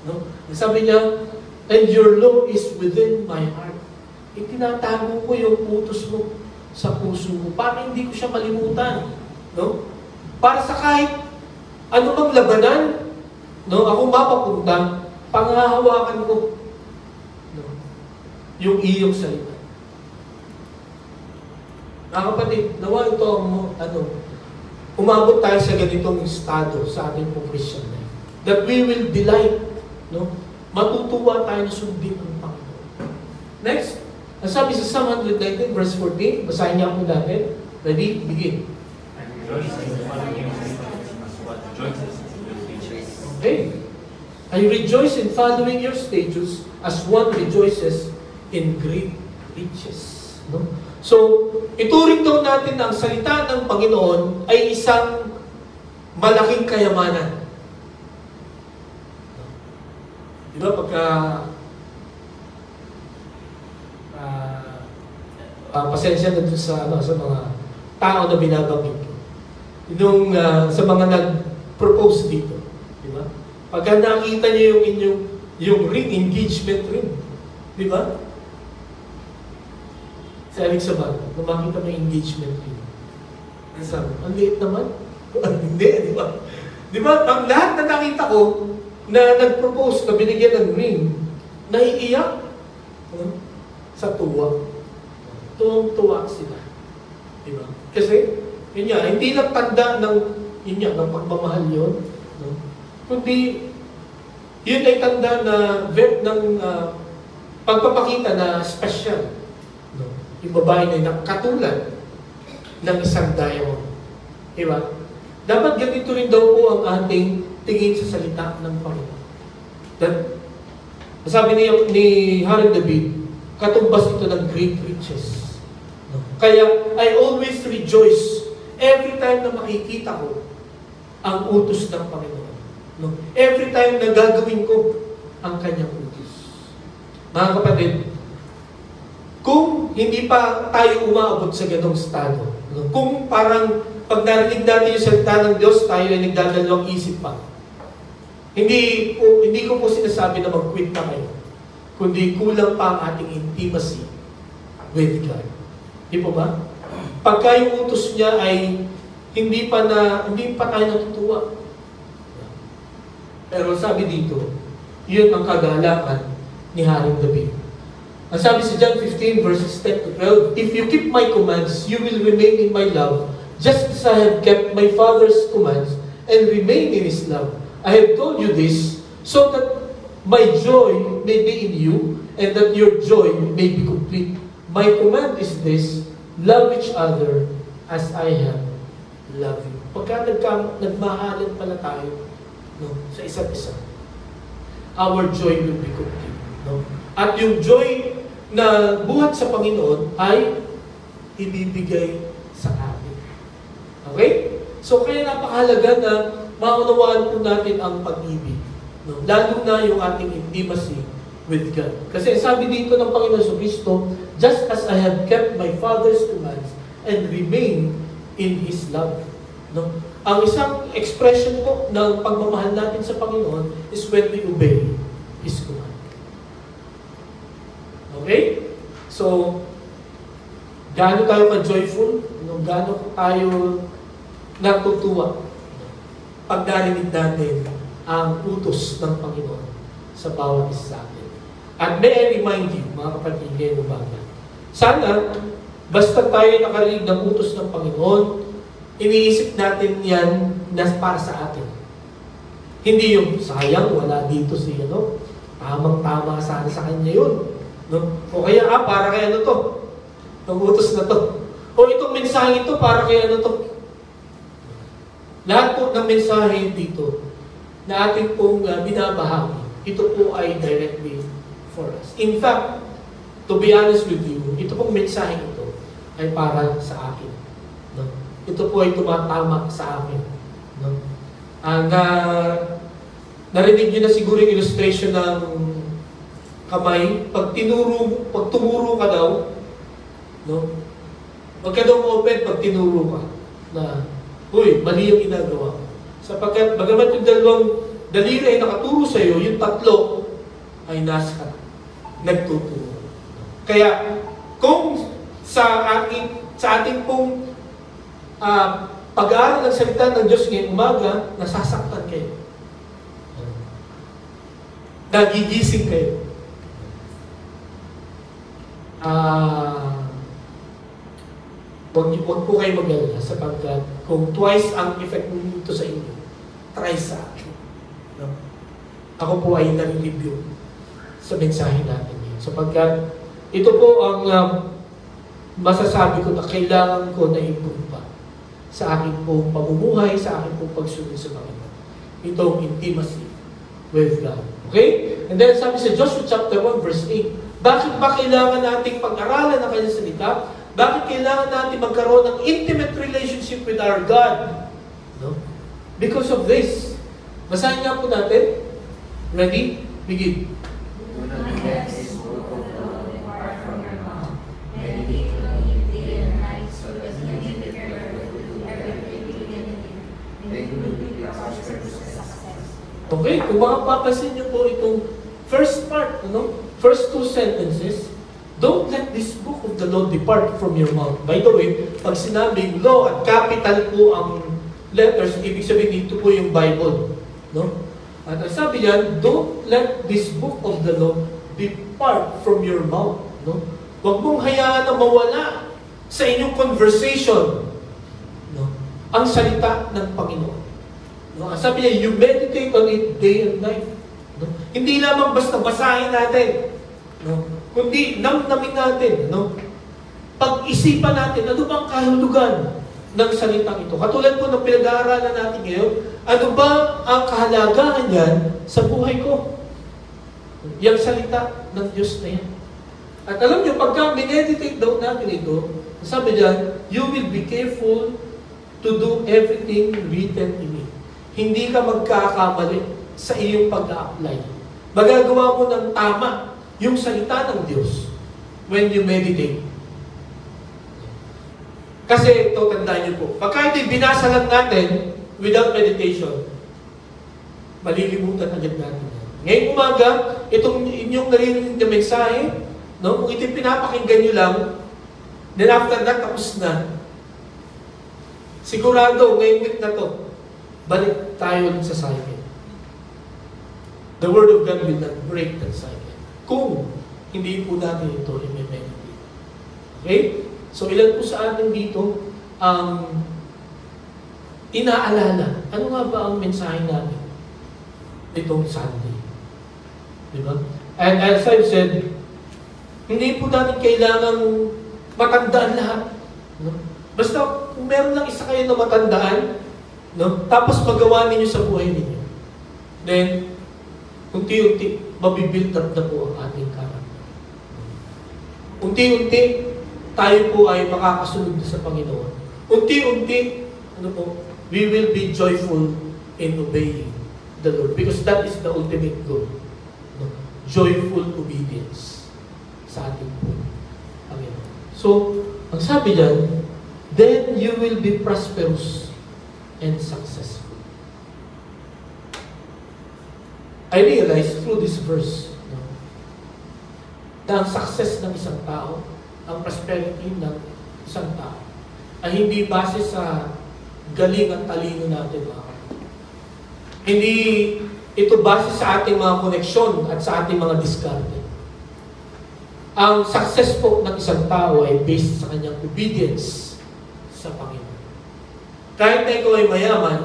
No? Sabi niya, and your law is within my heart. Itinatago ko yung utos mo sa puso mo para hindi ko siya malimutan. No? Para sa kahit ano bang labanan, no, ako mapapunta, panghahawakan ko, no, yung iyong salita. Mga kapatid, nawa ito ang umabot tayo sa ganitong estado sa ating pong Christian life. That we will delight, no, matutuwa tayo na sundin ang Panginoon. Next, nasabi sa Psalm 119 verse 14, basahin niya po natin. Ready? Begin. Okay. I rejoice in following your statutes as one rejoices in great riches. No? So, ituring daw natin na ang salita ng Panginoon ay isang malaking kayamanan. Di ba pagka pasensya na doon sa mga tao na binabanggit ko. Yung sa mga nag-propose dito, di ba? Pagka nakita niyo yung ring, engagement ring, di ba? Sa Alex Sabato, kung makita mo yung engagement ring, sabi, ang liit naman. Hindi, di ba? Di ba? Ang lahat na nakita ko na nag-propose, na binigyan ng ring, naiiyak sa tuwa. Tuwang-tuwa sila. Di ba? Kasi, yun nga, hindi lang tanda ng pagmamahal yun. No? Kundi, yun ay tanda ng pagpapakita na special. No? Yung babae na katulad ng isang diamond. Di ba? Dapat ganito rin daw po ang ating tingin sa salita ng Panginoon. That, sabi ni Haring David, katumbas ito ng great riches. No? Kaya, I always rejoice every time na makikita ko ang utos ng Panginoon. No? Every time na gagawin ko ang kanyang utos. Mga kapatid, kung hindi pa tayo umaabot sa ganong estado, no? Kung parang pag narinig natin yung salita ng Diyos, tayo ay nagdadalawang isip pa. Hindi ko po sinasabi na mag-quit na kayo, kundi kulang pa ang ating intimacy with God. Di po ba? Pagka yung utos niya ay hindi pa tayo natutuwa. Pero sabi dito, yun ang kagalakan ni Haring David. Ang sabi sa John 15 verses 10 to 12, "If you keep my commands, you will remain in my love, just as I have kept my Father's commands and remain in His love. I have told you this, so that my joy may be in you, and that your joy may be complete. My command is this, love each other as I have loved you." Pagka nagmahalan pala tayo, no, sa isa't isa, our joy will be complete. No? At yung joy na buhat sa Panginoon ay ibibigay sa atin. Okay? So kaya napakahalaga na maunawaan po natin ang pag-ibig. No? Lalo na yung ating intimacy with God. Kasi sabi dito ng Panginoon Jesucristo, "Just as I have kept my Father's commands and remain in His love." No? Ang isang expression po ng pagmamahal natin sa Panginoon is when we obey His command. Okay? So, gaano tayo ka-joyful? Gaano tayo natutuwa pag narinig natin ang utos ng Panginoon sa bawat isa sa atin. At may I remind you, mga kapatid, ngayon umaga, sana, basta tayo nakarinig ng utos ng Panginoon, iniisip natin yan na para sa atin. Hindi yung, sayang, wala dito si, tamang-tama sana sa kanya yun. No? O kaya, para kay ano to? Ang utos na to. O itong mensahe ito, para kay ano to? Lahat po ng mensahe dito na ating pong binabahagi, ito po ay directly for us. In fact, to be honest with you, ito pong mensahe ito ay para sa akin. No? Ito po ay tumatama sa akin. No? Narinig niyo na siguro yung illustration ng kamay. Pag tumuro ka daw, no? Huwag ka daw open pag tinuro ka na, "Uy, mali yung ginagawa." Sapagkat bagamat yung dalawang daliri ay nakaturo sa iyo, yung tatlo ay nasa nagtuturo. Kaya kung sa ating pong pag-aaral ng salita ng Diyos ngayong umaga, nasasaktan kayo. Nagigising kayo. Huwag po kayo mag-alala sapagkat kung twice ang effect nito sa inyo, try sa akin. No? Ako po ay nag-review sa mensahe natin yun. Sapagkat ito po ang masasabi ko na kailangan ko na improve pa sa aking pong pamumuhay, sa aking pong pagsunod sa Panginoon. Itong intimacy with God. Okay? And then sabi sa Joshua chapter 1 verse 8, bakit ba kailangan nating pag-aralan ang kanyang salita? Bakit kailangan natin magkaroon ng intimate relationship with our God? No? Because of this. Basahin nga po natin. Ready? Begin. Okay, kung makapapasin niyo po itong first part, first two sentences, don't let this book of the law depart from your mouth. By the way, pag sinabing law at capital po ang letters, ibig sabihin dito po yung Bible. No? At sabi yan, don't let this book of the law depart from your mouth. No? Huwag mong hayaan na mawala sa inyong conversation, no? Ang salita ng Panginoon. No? Sabi niya, you meditate on it day and night. No? Hindi lamang basta basahin natin, no? Kundi namnamin natin, no? Pag-isipan natin, ano bang kahulugan ng salitang ito. Katulad po ng pinag-aaralan natin ngayon, ano ba ang kahalagahan yan sa buhay ko? Yung salita ng Diyos na yan. At alam nyo, pagka mineditate daw natin ito, sabi dyan, you will be careful to do everything written in it. Hindi ka magkakamali sa iyong pag-a-apply. Magagawa mo ng tama yung salita ng Diyos when you meditate. Kasi ito, tandaan niyo po, pagka ito'y binasa lang natin without meditation, malilimutan agad natin. Ngayong umaga, itong inyong narinig na mensahe, no? Kung ito'y pinapakinggan nyo lang, then after that, tapos na. Sigurado, ngayong week na to, balik tayo sa cycle. The Word of God will not break that cycle. Kung hindi po natin ito i-meditate. Okay? So, ilan po sa atin dito ang inaalala? Ano nga ba ang mensahe namin itong Sunday? Diba? And as I've said, hindi po natin kailangang matandaan lahat. No? Basta kung meron lang isa kayo na matandaan, no? Tapos magawa ninyo sa buhay ninyo, then, unti-unti, mabibuild up na po ang ating character. Unti-unti, tayo po ay makakasunod sa Panginoon. Unti-unti, we will be joyful in obeying the Lord. Because that is the ultimate goal. No? Joyful obedience sa ating po Panginoon. So, ang sabi dyan, then you will be prosperous and successful. I realize through this verse, no, na ang success ng isang tao, ang prosperity ng isang tao, ay hindi base sa galing at talino natin, mga kapatid. Hindi ito base sa ating mga koneksyon at sa ating mga diskarte. Ang success po ng isang tao ay based sa kanyang obedience sa Panginoon. Kahit na ikaw ay mayaman,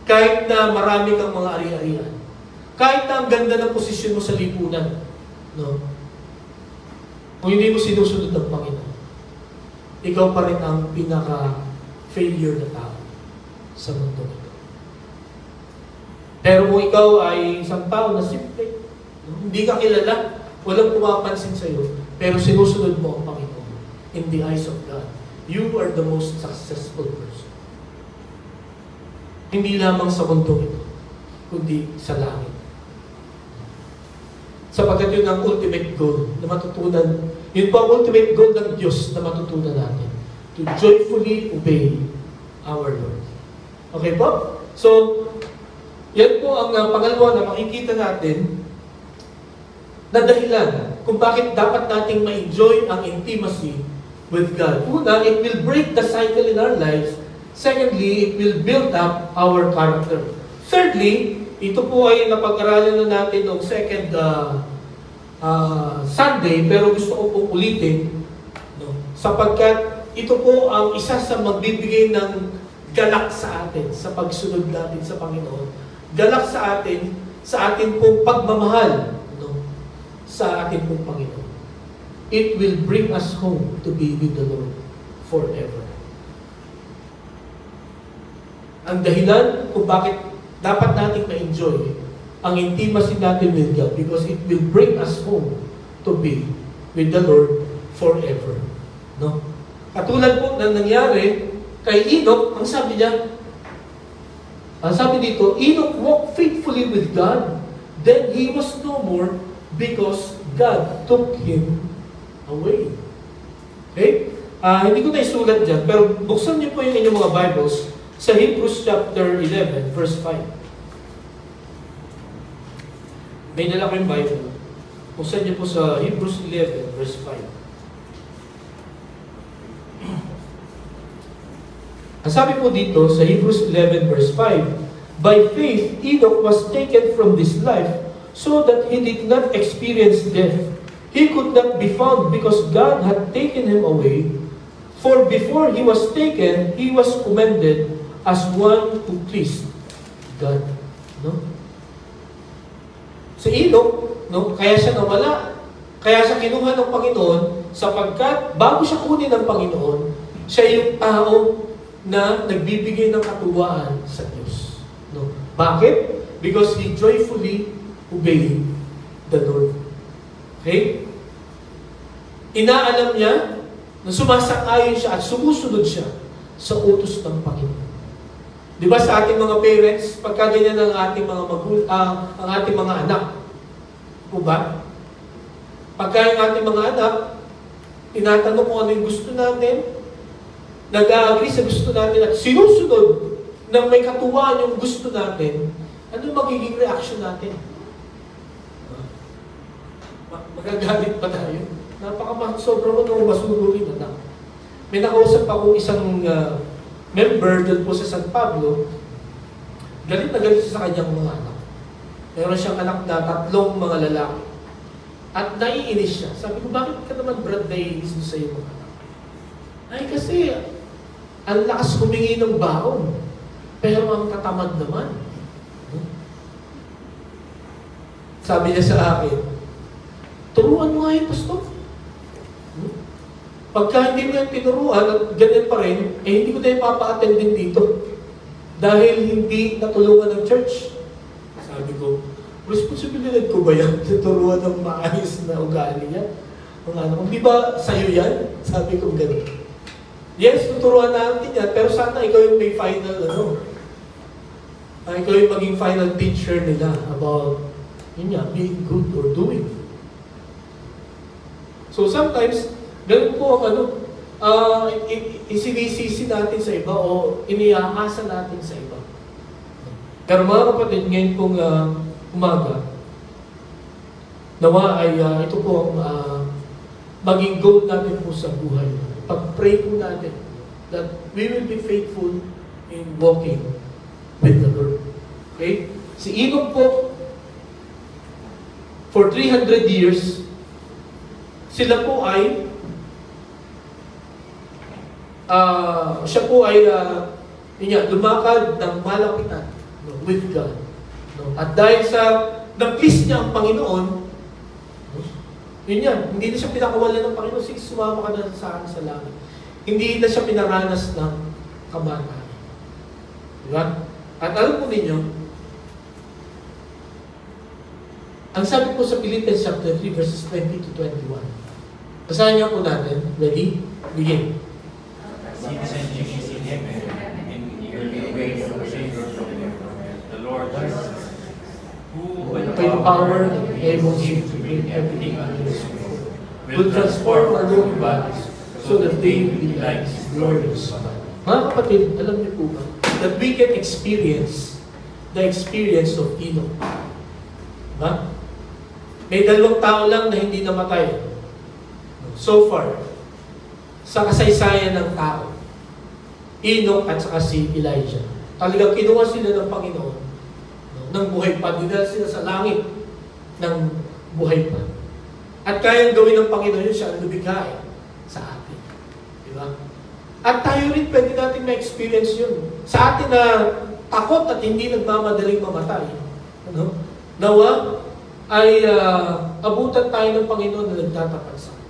kahit na marami kang mga ari-arian, kahit na ang ganda ng posisyon mo sa lipunan, no? Kung hindi mo sinusunod ng Panginoon, ikaw pa rin ang pinaka-failure na tao sa mundo ito. Pero kung ikaw ay isang tao na simple, hindi ka kilala, walang pumapansin sa iyo, pero sinusunod mo ang Panginoon in the eyes of God, you are the most successful person. Hindi lamang sa mundo ito, kundi sa langit. Sapagkat yun ang ultimate goal na matutunan. Yun po ang ultimate goal ng Diyos na matutunan natin. To joyfully obey our Lord. Okay po? So, yan po ang pangalawa na makikita natin na dahilan kung bakit dapat nating ma-enjoy ang intimacy with God. Una, it will break the cycle in our lives. Secondly, it will build up our character. Thirdly, ito po ay napag-aralan na natin noong second Sunday, pero gusto ko pong ulitin, no? Sapagkat ito po ang isa sa magbibigay ng galak sa atin sa pagsunod natin sa Panginoon. Galak sa atin pong pagmamahal, no? Sa atin pong Panginoon. It will bring us home to be with the Lord forever. Ang dahilan kung bakit dapat nating ma-enjoy ang intimacy natin with God because it will bring us home to be with the Lord forever. No? Katulad po na nangyari kay Enoch, ang sabi niya, ang sabi dito, Enoch walked faithfully with God, then he was no more because God took him away. Okay? Hindi ko na isulat dyan, pero buksan niyo po yung inyong mga Bibles sa Hebrews chapter 11, verse 5. May dala ko yung Bible. Buksan niyo po sa Hebrews 11, verse 5. Ang sabi po dito sa Hebrews 11, verse 5, by faith, Enoch was taken from this life so that he did not experience death. He could not be found because God had taken him away. For before he was taken, he was commended as one who pleased God. No? Si Enoch, no, kaya siya nawala. Kaya siya kinuha ng Panginoon sapagkat bago siya kunin ng Panginoon, siya yung tao na nagbibigay ng katuwaan sa Diyos. No? Bakit? Because he joyfully obeyed the Lord. Okay? Inaalam niya na sumasang-ayon siya at sumusunod siya sa utos ng Panginoon. Di ba sa ating mga parents, pagka ganyan ang ating mga ang ating mga anak, o ba? Pagka yung ating mga anak, tinatanong kung ano yung gusto natin, nag-agree sa gusto natin at sinusunod ng may katuwaan yung gusto natin, ano magiging reaction natin? Magagalit pa tayo. Sobrang masunurin na. May nakausap akong isang member doon po sa San Pablo, galit na galit sa kanyang mga anak. Meron siyang anak na 3 mga lalaki. At naiinis siya. Sabi ko, bakit ka naman Brad naiinis sa iyo mga anak? Ay kasi, ang lakas humingi ng baon. Pero ang katamad naman. Sabi niya sa akin, turuan mo nga yung pastor. Pagka hindi mo yan tinuruan at ganyan pa rin, hindi ko na ipapa-attend din dito. Dahil hindi natulungan ng church. Sabi ko, responsibilidad ko ba yan? Turuan ng maayos na ugali yan? Kung di ba sa'yo yan? Sabi ko ganun. Yes, tuturuan natin yan, pero sana ikaw yung may final, ikaw yung maging final teacher nila about, being good or doing. So sometimes, ganun po ang isinisisi natin sa iba o iniaasa natin sa iba. Pero mga kapatid, ngayon pong umaga, nawa ay ito po ang maging goal natin po sa buhay. Pag-pray po natin that we will be faithful in walking with the Lord. Okay? Si Enoch po, for 300 years, sila po ay siya po ay lumakad ng malapitan with God. At dahil sa na-please niya ang Panginoon, yun yan, hindi na siya pinakawalan ng Panginoon, sige, sumama ka na sa akin sa langit. Hindi na siya pinaranas ng kamatayan. Diba? At alam po ninyo, ang sabi po sa Philippians chapter 3, verses 20 to 21. Basahin niyo po natin. Ready? Begin. Citizenship is in heaven, and eagerly await the Savior from the Lord Jesus, who by By the power that enables him to bring everything under his control, will transform our lowly bodies so that they will be like his glorious body. Mga kapatid, alam niyo po ba that we can experience the experience of Enoch? Diba? May 2 tao lang na hindi namatay so far sa kasaysayan ng tao. Enoch at saka si Elijah. Talagang kinuha sila ng Panginoon ng buhay pa. Dinala sila sa langit ng buhay pa. At kayang gawin ng Panginoon yun, siya ang lumikha sa atin. Diba? At tayo rin pwede natin ma-experience yun. Sa atin na takot at hindi nagmamadaling mamatay. Nawa ay abutan tayo ng Panginoon na nagtatapat sa atin.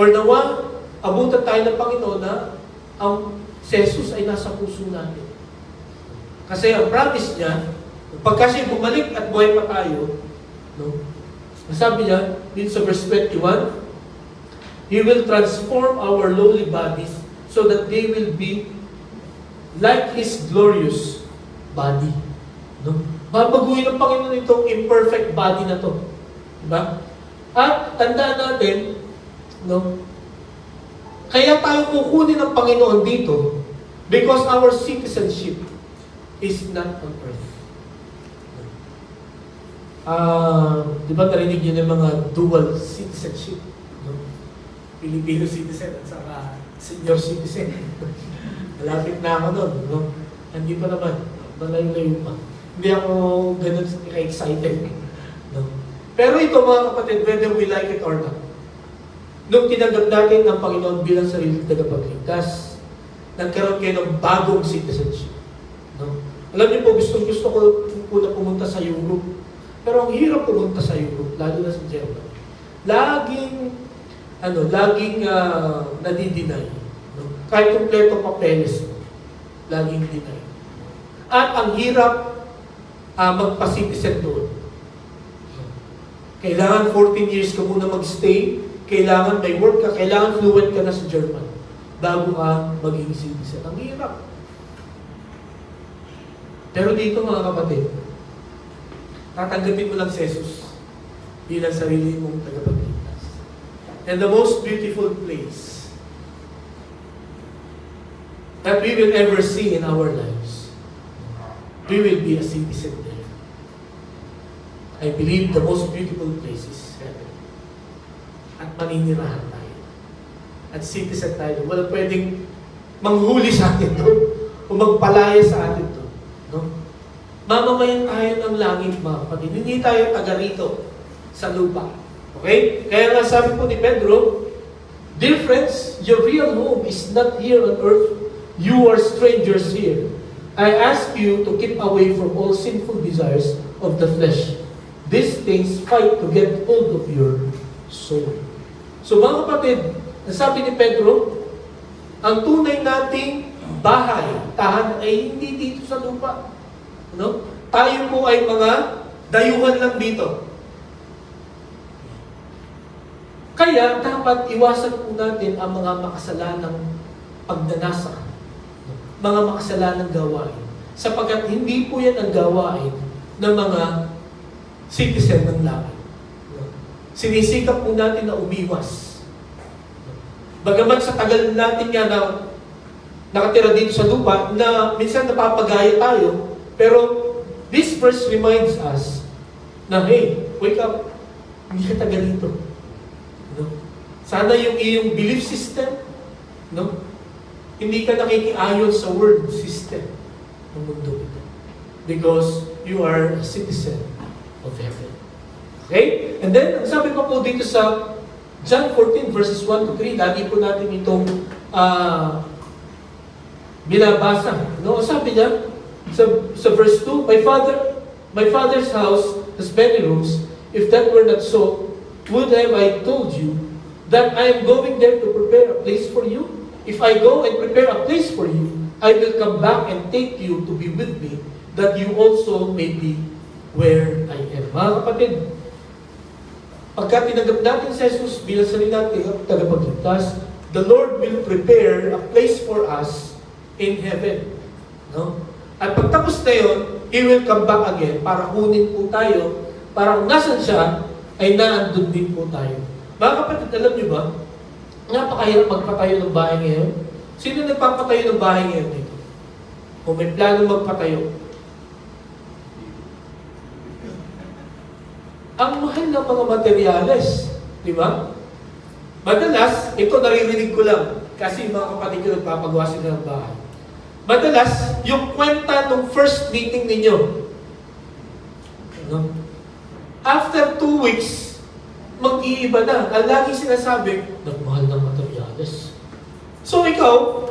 Or nawa, abutan tayo ng Panginoon na ang Jesus ay nasa puso natin. Kasi ang promise niya, pagka siya bumalik at buhay pa tayo, sabi niya, dito sa verse 21, He will transform our lowly bodies so that they will be like His glorious body. Babaguhin ng Panginoon itong imperfect body na to. Diba? At tandaan natin, kaya tayo kukunin ng Panginoon dito because our citizenship is not on earth. Di ba narinig yun yung mga dual citizenship? Filipino citizen at saka senior citizen. Malapit na ako doon. Hindi pa naman. Malayo-layo pa. Hindi ako ganun ka-excited. Pero ito mga kapatid, whether we like it or not, nung tinanggap natin ng Panginoon bilang sariling tagapagligtas, nagkaroon kayo ng bagong citizenship. Alam niyo po, gusto ko na pumunta sa Europe. Pero ang hirap pumunta sa Europe, lalo na sa Germany. Laging nadidinay. Kahit kompleto papeles mo. laging deny. At ang hirap magpa-citizen doon. Kailangan 14 years ka muna mag-stay, kailangan may work ka, kailangan fluent ka na sa German bago ka maging citizen. Ang hirap. Pero dito mga kapatid, tatanggapin mo lang si Jesus bilang sarili mong tagapagligtas. And the most beautiful place that we will ever see in our lives, we will be a citizen there. I believe the most beautiful place is heaven. At maninirahan tayo. At citizen tayo. Wala pwedeng manghuli sa atin doon o magpalaya sa atin doon. No? Mamamayan tayo ng langit, mga kapatid. Hindi tayo taga rito sa lupa. Okay? Kaya nga sabi po ni Pedro, dear friends, your real home is not here on earth. You are strangers here. I ask you to keep away from all sinful desires of the flesh. These things fight to get hold of your soul. So mga kapatid, nasabi ni Pedro, ang tunay nating bahay, tahanan ay hindi dito sa lupa. No? Tayo po ay mga dayuhan lang dito. Kaya dapat iwasan po natin ang mga makasalanang pagdanasa, mga makasalanang gawain. Sapagkat hindi po yan ang gawain ng mga citizen ng langit. Sinisikap po natin na umiwas. Bagamat sa tagal natin nga na nakatira dito sa lupa, na minsan napapagaya tayo, pero this verse reminds us na, hey, wake up, hindi ka taga rito. No? Sana yung iyong belief system, no? Hindi ka nakikiayon sa world system ng mundo ito. Because you are a citizen of heaven. Okay? And then, sabi pa po dito sa John 14 verses 1 to 3, lagi po natin itong binabasa. No? Sabi niya, sa verse 2, My Father's house has many rooms. If that were not so, would have I told you that I am going there to prepare a place for you? If I go and prepare a place for you, I will come back and take you to be with me, that you also may be where I am. Mga kapatid, pagka tinanggap natin si Jesus bilang sarili natin tagapagligtas, the Lord will prepare a place for us in heaven. No? At pagtapos na yun, He will come back again para kunin po tayo, para kung nasan siya, ay naandun din po tayo. Mga kapatid, alam niyo ba, napakahirap magpatayo ng bahay ngayon. Sino nagpapatayo ng bahay ngayon dito? Kung may plano magpatayo. Ang mahal ng mga materyales, di ba? Madalas, ito naririnig ko lang, kasi mga kapatid ko nagpapagawa sila ng bahay. Madalas, yung kwenta ng first meeting ninyo, no? After 2 weeks, mag-iiba na. Ang lagi sinasabi, nagmahal ng materyales. So ikaw,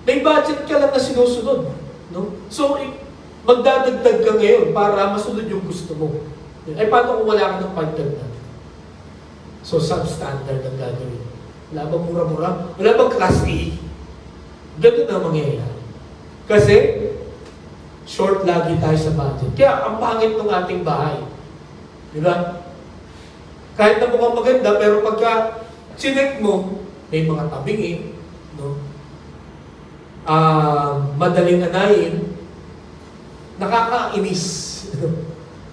may budget ka lang na sinusunod. No? So, magdadagdag ka ngayon para masunod yung gusto mo. Ay, paano kung wala ka ng pagdagdag? So, substandard ang gagawin. Wala bang mura-mura? Wala bang class A? Ganun ang mangyayari. Kasi, short lagi tayo sa budget. Kaya, ang pangit ng ating bahay. Di ba? Kahit na mukhang maganda, pero pagka sinek mo, may mga tabingi, no? Madaling anayin, nakakainis,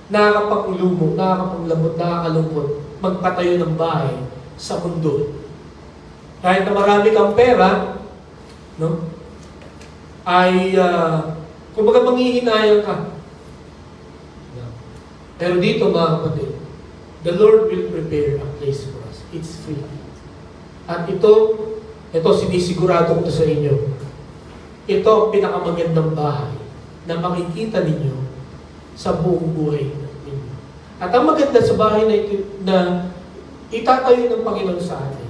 nakakapanglumo, nakakapanglamot, nakakalungkot, magpatayo ng bahay sa mundo. Kahit na marami kang pera, no? Ay, kumbaga manghihinayang ka. Pero dito mga kapatid, the Lord will prepare a place for us. It's free. At ito sinisigurado ko sa inyo. Ito ang pinakamagandang bahay na makikita ninyo sa buong buhay ninyo. At ang maganda sa bahay na ito, na itatayo ng Panginoon sa atin,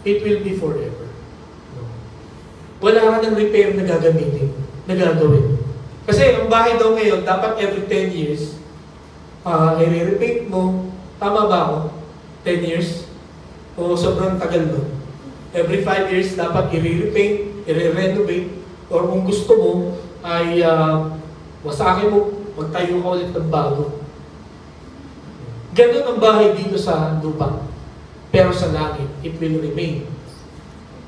it will be forever. No? Wala ka ng repair na gagamitin, na gagawin. Kasi ang bahay daw ngayon, dapat every 10 years, i-repaint mo. Tama ba ako? 10 years? O sobrang tagal mo? Every 5 years, dapat i-repaint, i-renovate. or kung gusto mo, ay wasakin mo, magtayo ka ulit ng bago. Ganun ang bahay dito sa lupa. Pero sa langit, it will remain.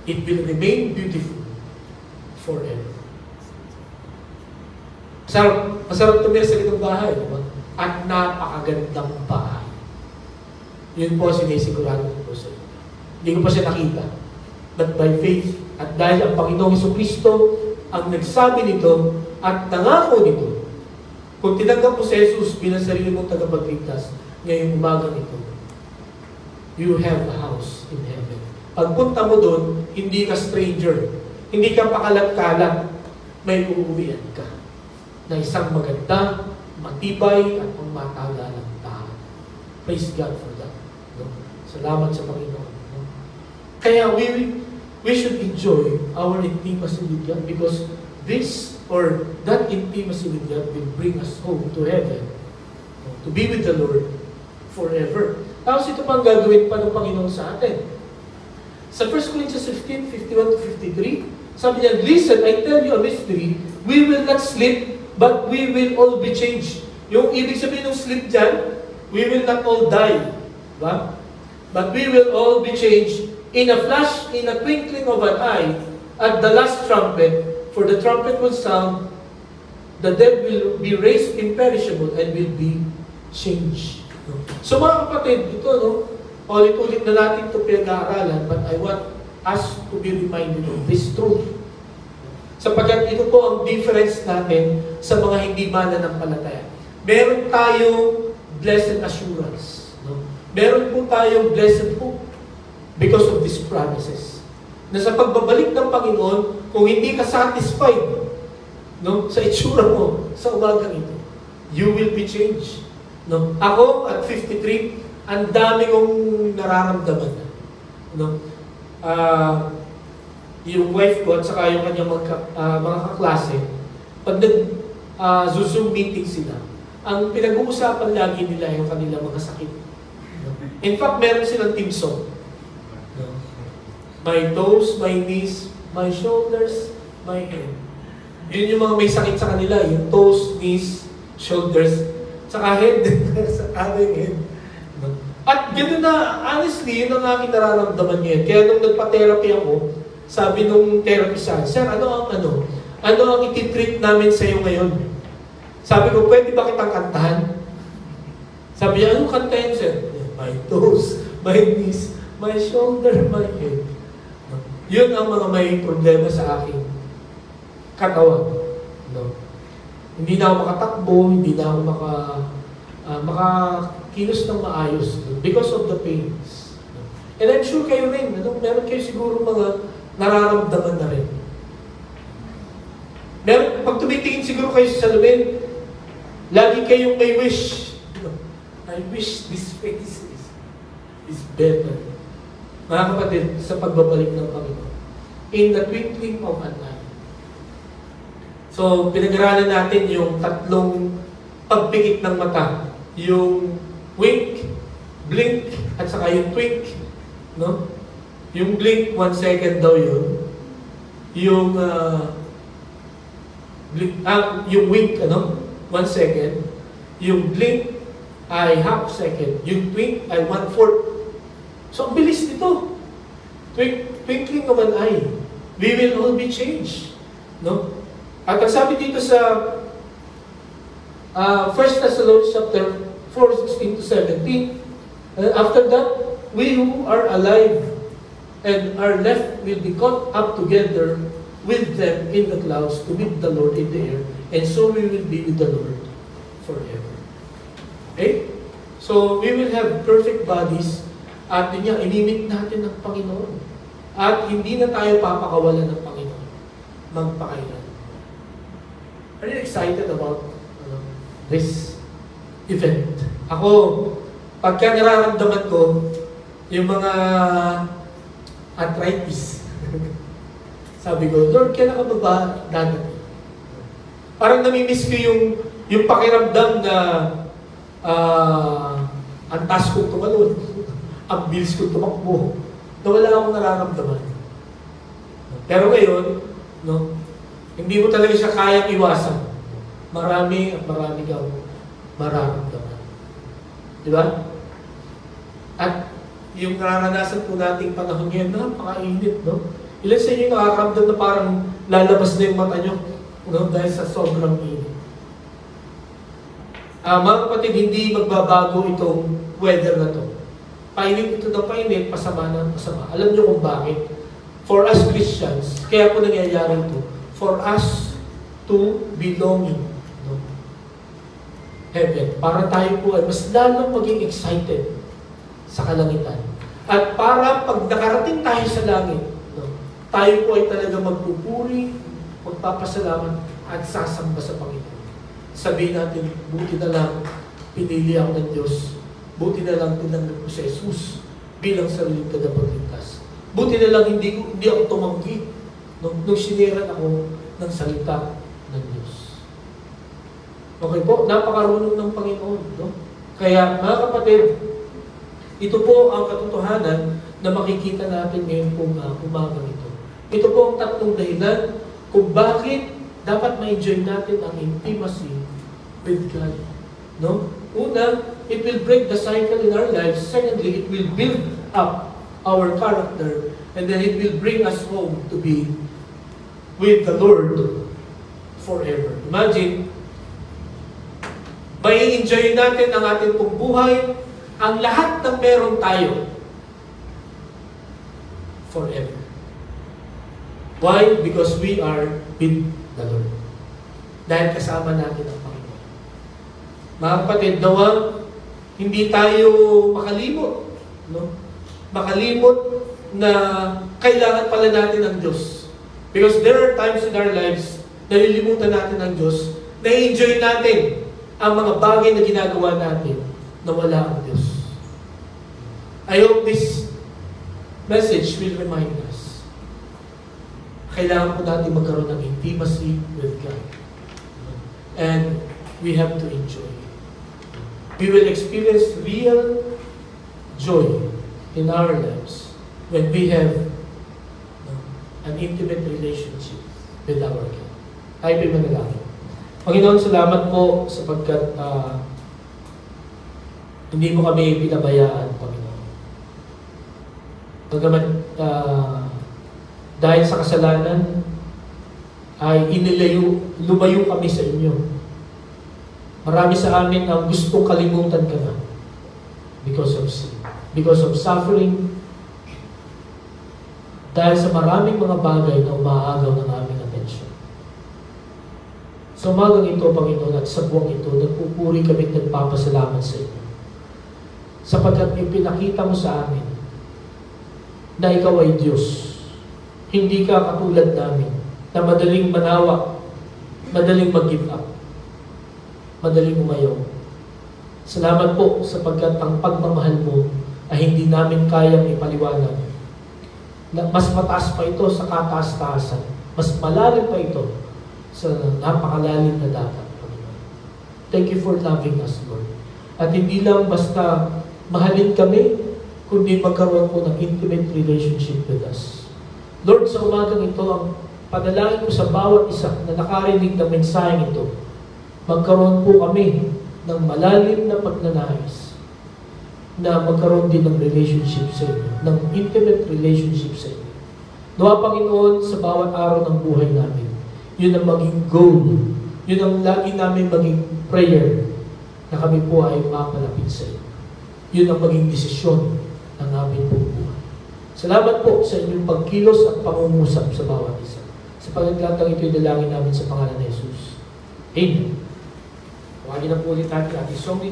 It will remain beautiful forever. Masarap tumira sa ganung bahay, diba? At napakagandang bahay. Yun po sinisigurado ko po sa inyo. Hindi ko pa siya nakita. But by faith, at dahil ang Panginoong Jesucristo ang nagsabi nito at nangako nito, kung tinanggap mo si Jesus bilang sarili mong tagapagligtas, ngayong umaga nito, you have a house in heaven. Pagpunta mo doon, hindi ka stranger. Hindi ka pakalat-kalat. May uuwian ka na isang maganda, matibay, at pangmatagalang tao. Praise God for that. No? Salamat sa Panginoon. No? Kaya we should enjoy our intimacy with God because this or that intimacy with God will bring us home to heaven, no? To be with the Lord forever. Tapos ito pang gagawin pa ng Panginoon sa atin. Sa 1 Corinthians 15, 51 to 53, sabi niya, listen, I tell you a mystery, we will not sleep, but we will all be changed. Yung ibig sabihin ng sleep dyan, we will not all die. Diba? But we will all be changed in a flash, in a twinkling of an eye, at the last trumpet, for the trumpet will sound, the dead will be raised imperishable and will be changed. So mga kapatid, ito, no, ulit-ulit na natin ito pinag-aaralan, but I want us to be reminded of this truth. Sapagkat ito po ang difference natin sa mga hindi mananampalataya. Meron tayong blessed assurance. No? Meron po tayong blessed hope because of these promises. Na sa pagbabalik ng Panginoon, kung hindi ka satisfied, no, sa itsura mo sa umagang ito, you will be changed. No? Ako, at 53, ang dami kong nararamdaman. No? Yung wife ko at saka yung kanyang mga kaklase, pag nag-Zoom meeting sila, ang pinag-uusapan lagi nila yung kanilang mga sakit. No? In fact, meron silang team song. No? My toes, my knees, my shoulders, my head. Yun yung mga may sakit sa kanila, yung toes, knees, shoulders, saka head, sa aming head. No? At gano'n na, honestly, yun ang aking nararamdaman ngayon. Kaya nung nagpa-therapy ako, sabi nung therapist sa akin, sir, ano ang ititreat namin sa iyo ngayon? Sabi ko, pwede ba kitang kantahan? Sabi niya, anong kantahin, sir? My toes, my knees, my shoulder, my head. Yun ang mga may problema sa aking katawan. No? Hindi na ako makatakbo, hindi na ako makakilos ng maayos because of the pains. And I'm sure kayo rin, meron kayo siguro mga nararamdaman na rin. Meron, pag tumitingin siguro kayo sa salamin, lagi kayong may wish. I wish this face is better. Mga kapatid, sa pagbabalik ng Panginoon, in the twinkling of an eye. So, pinag-aralan natin yung tatlong pagpikit ng mata. Yung wink, blink, at saka yung twink. No? Yung blink, 1 second daw yun. Yung yung wink, 1 second. Yung blink ay half second. Yung twink ay 1/4. So, ang bilis nito. Twinkling of an eye. We will all be changed. No? At ang sabi dito sa 1 Thessalonians chapter 4:16 to 17, after that, we who are alive and are left will be caught up together with them in the clouds to meet the Lord in the air, and so we will be with the Lord forever. Okay? So, we will have perfect bodies at yun nga, inimit natin ng Panginoon. At hindi na tayo papakawalan ng Panginoon magpakailan. Are you excited about this event? Ako, pagka nararamdaman ko yung mga arthritis, sabi ko, Lord, kailan ka ba dadating? Parang namimiss ko yung pakiramdam na ang taas kong tumalon, ang bilis kong tumakbo, na wala akong nararamdaman. Pero ngayon, no, Hindi mo talaga siya kayang iwasan. Marami at marami kang mararamdaman. Di ba? At yung nararanasan po nating panahon ngayon, napakainit, no? Ilan sa inyo nakakaramdam na parang lalabas na yung mata nyo, no? Dahil sa sobrang init. Mga kapatid, hindi magbabago itong weather na to. Painit ito na painit, pasama na pasama. Alam nyo kung bakit? For us Christians, kaya po nangyayari ito, for us to belonging, no? Heaven. Para tayo po ay mas lalong maging excited sa kalangitan. At para pag nakarating tayo sa langit, no, tayo po ay talaga magpupuri, magpapasalamat at sasamba sa Panginoon. Sabihin natin, buti na lang pinili ako ng Diyos. Buti na lang tinanggap ko si Jesus bilang sariling tagapagligtas. Buti na lang hindi ako tumanggi nung siniran ako ng salita ng Diyos. Okay po, napakarunong ng Panginoon, no? Kaya mga kapatid, ito po ang katotohanan na makikita natin ngayon pong umagang ito. Ito po ang tatlong dahilan kung bakit dapat ma-enjoy natin ang intimacy with God. No? Una, it will break the cycle in our lives. Secondly, it will build up our character. And then it will bring us home to be with the Lord forever. Imagine, may enjoy natin ang ating pong buhay, ang lahat ng meron tayo forever. Why? Because we are with the Lord. Dahil kasama natin ang Panginoon. Mga kapatid, nawa, hindi tayo makalimot. No? Makalimot na kailangan pala natin ang Diyos. Because there are times in our lives, nalilimutan natin ang Diyos, na-enjoy natin ang mga bagay na ginagawa natin na wala ang Diyos. I hope this message will remind us. Kailangan po natin magkaroon ng intimacy with God. And we have to enjoy it. We will experience real joy in our lives when we have an intimate relationship with our God. Tayo po'y manalangin. Panginoon, salamat po sapagkat hindi mo kami pinabayaan, Panginoon. Pagamat dahil sa kasalanan ay lumayo kami sa inyo. Marami sa amin ang gustong kalimutan ka na because of sin, because of suffering, dahil sa maraming mga bagay na umaagaw ng aming atensyon. Sa umagang ito, Panginoon, at sa buwang ito, nagpupuri kami at nagpapasalamat sa inyo. Sapagkat ipinakita mo sa amin na ikaw ay Diyos. Hindi ka katulad namin na madaling manawa, madaling mag-give up, madaling umayaw. Salamat po sapagkat ang pagmamahal mo ay hindi namin kayang ipaliwanag. Mas mataas pa ito sa kataas-taasan. Mas malalim pa ito sa napakalalim na dagat. Thank you for loving us, Lord. At hindi lang basta mahalin kami, kundi magkaroon po ng intimate relationship with us. Lord, sa umagang ito, ang panalangin ko sa bawat isa na nakarinig ng mensaheng ito, magkaroon po kami ng malalim na pagnanais na magkaroon din ng relationship sa inyo, ng intimate relationship sa inyo. Nawa, Panginoon, sa bawat araw ng buhay namin, yun ang maging goal, yun ang lagi namin maging prayer na kami po ay mapalapit sa inyo. Yun ang maging desisyon ng aming pong buhay. Salamat po sa inyong pagkilos at pangungusap sa bawat isa. Sa pagkaklatang ito'y dalangin namin sa pangalan ni Jesus. Amen. Tawagin na po ulit natin ating song.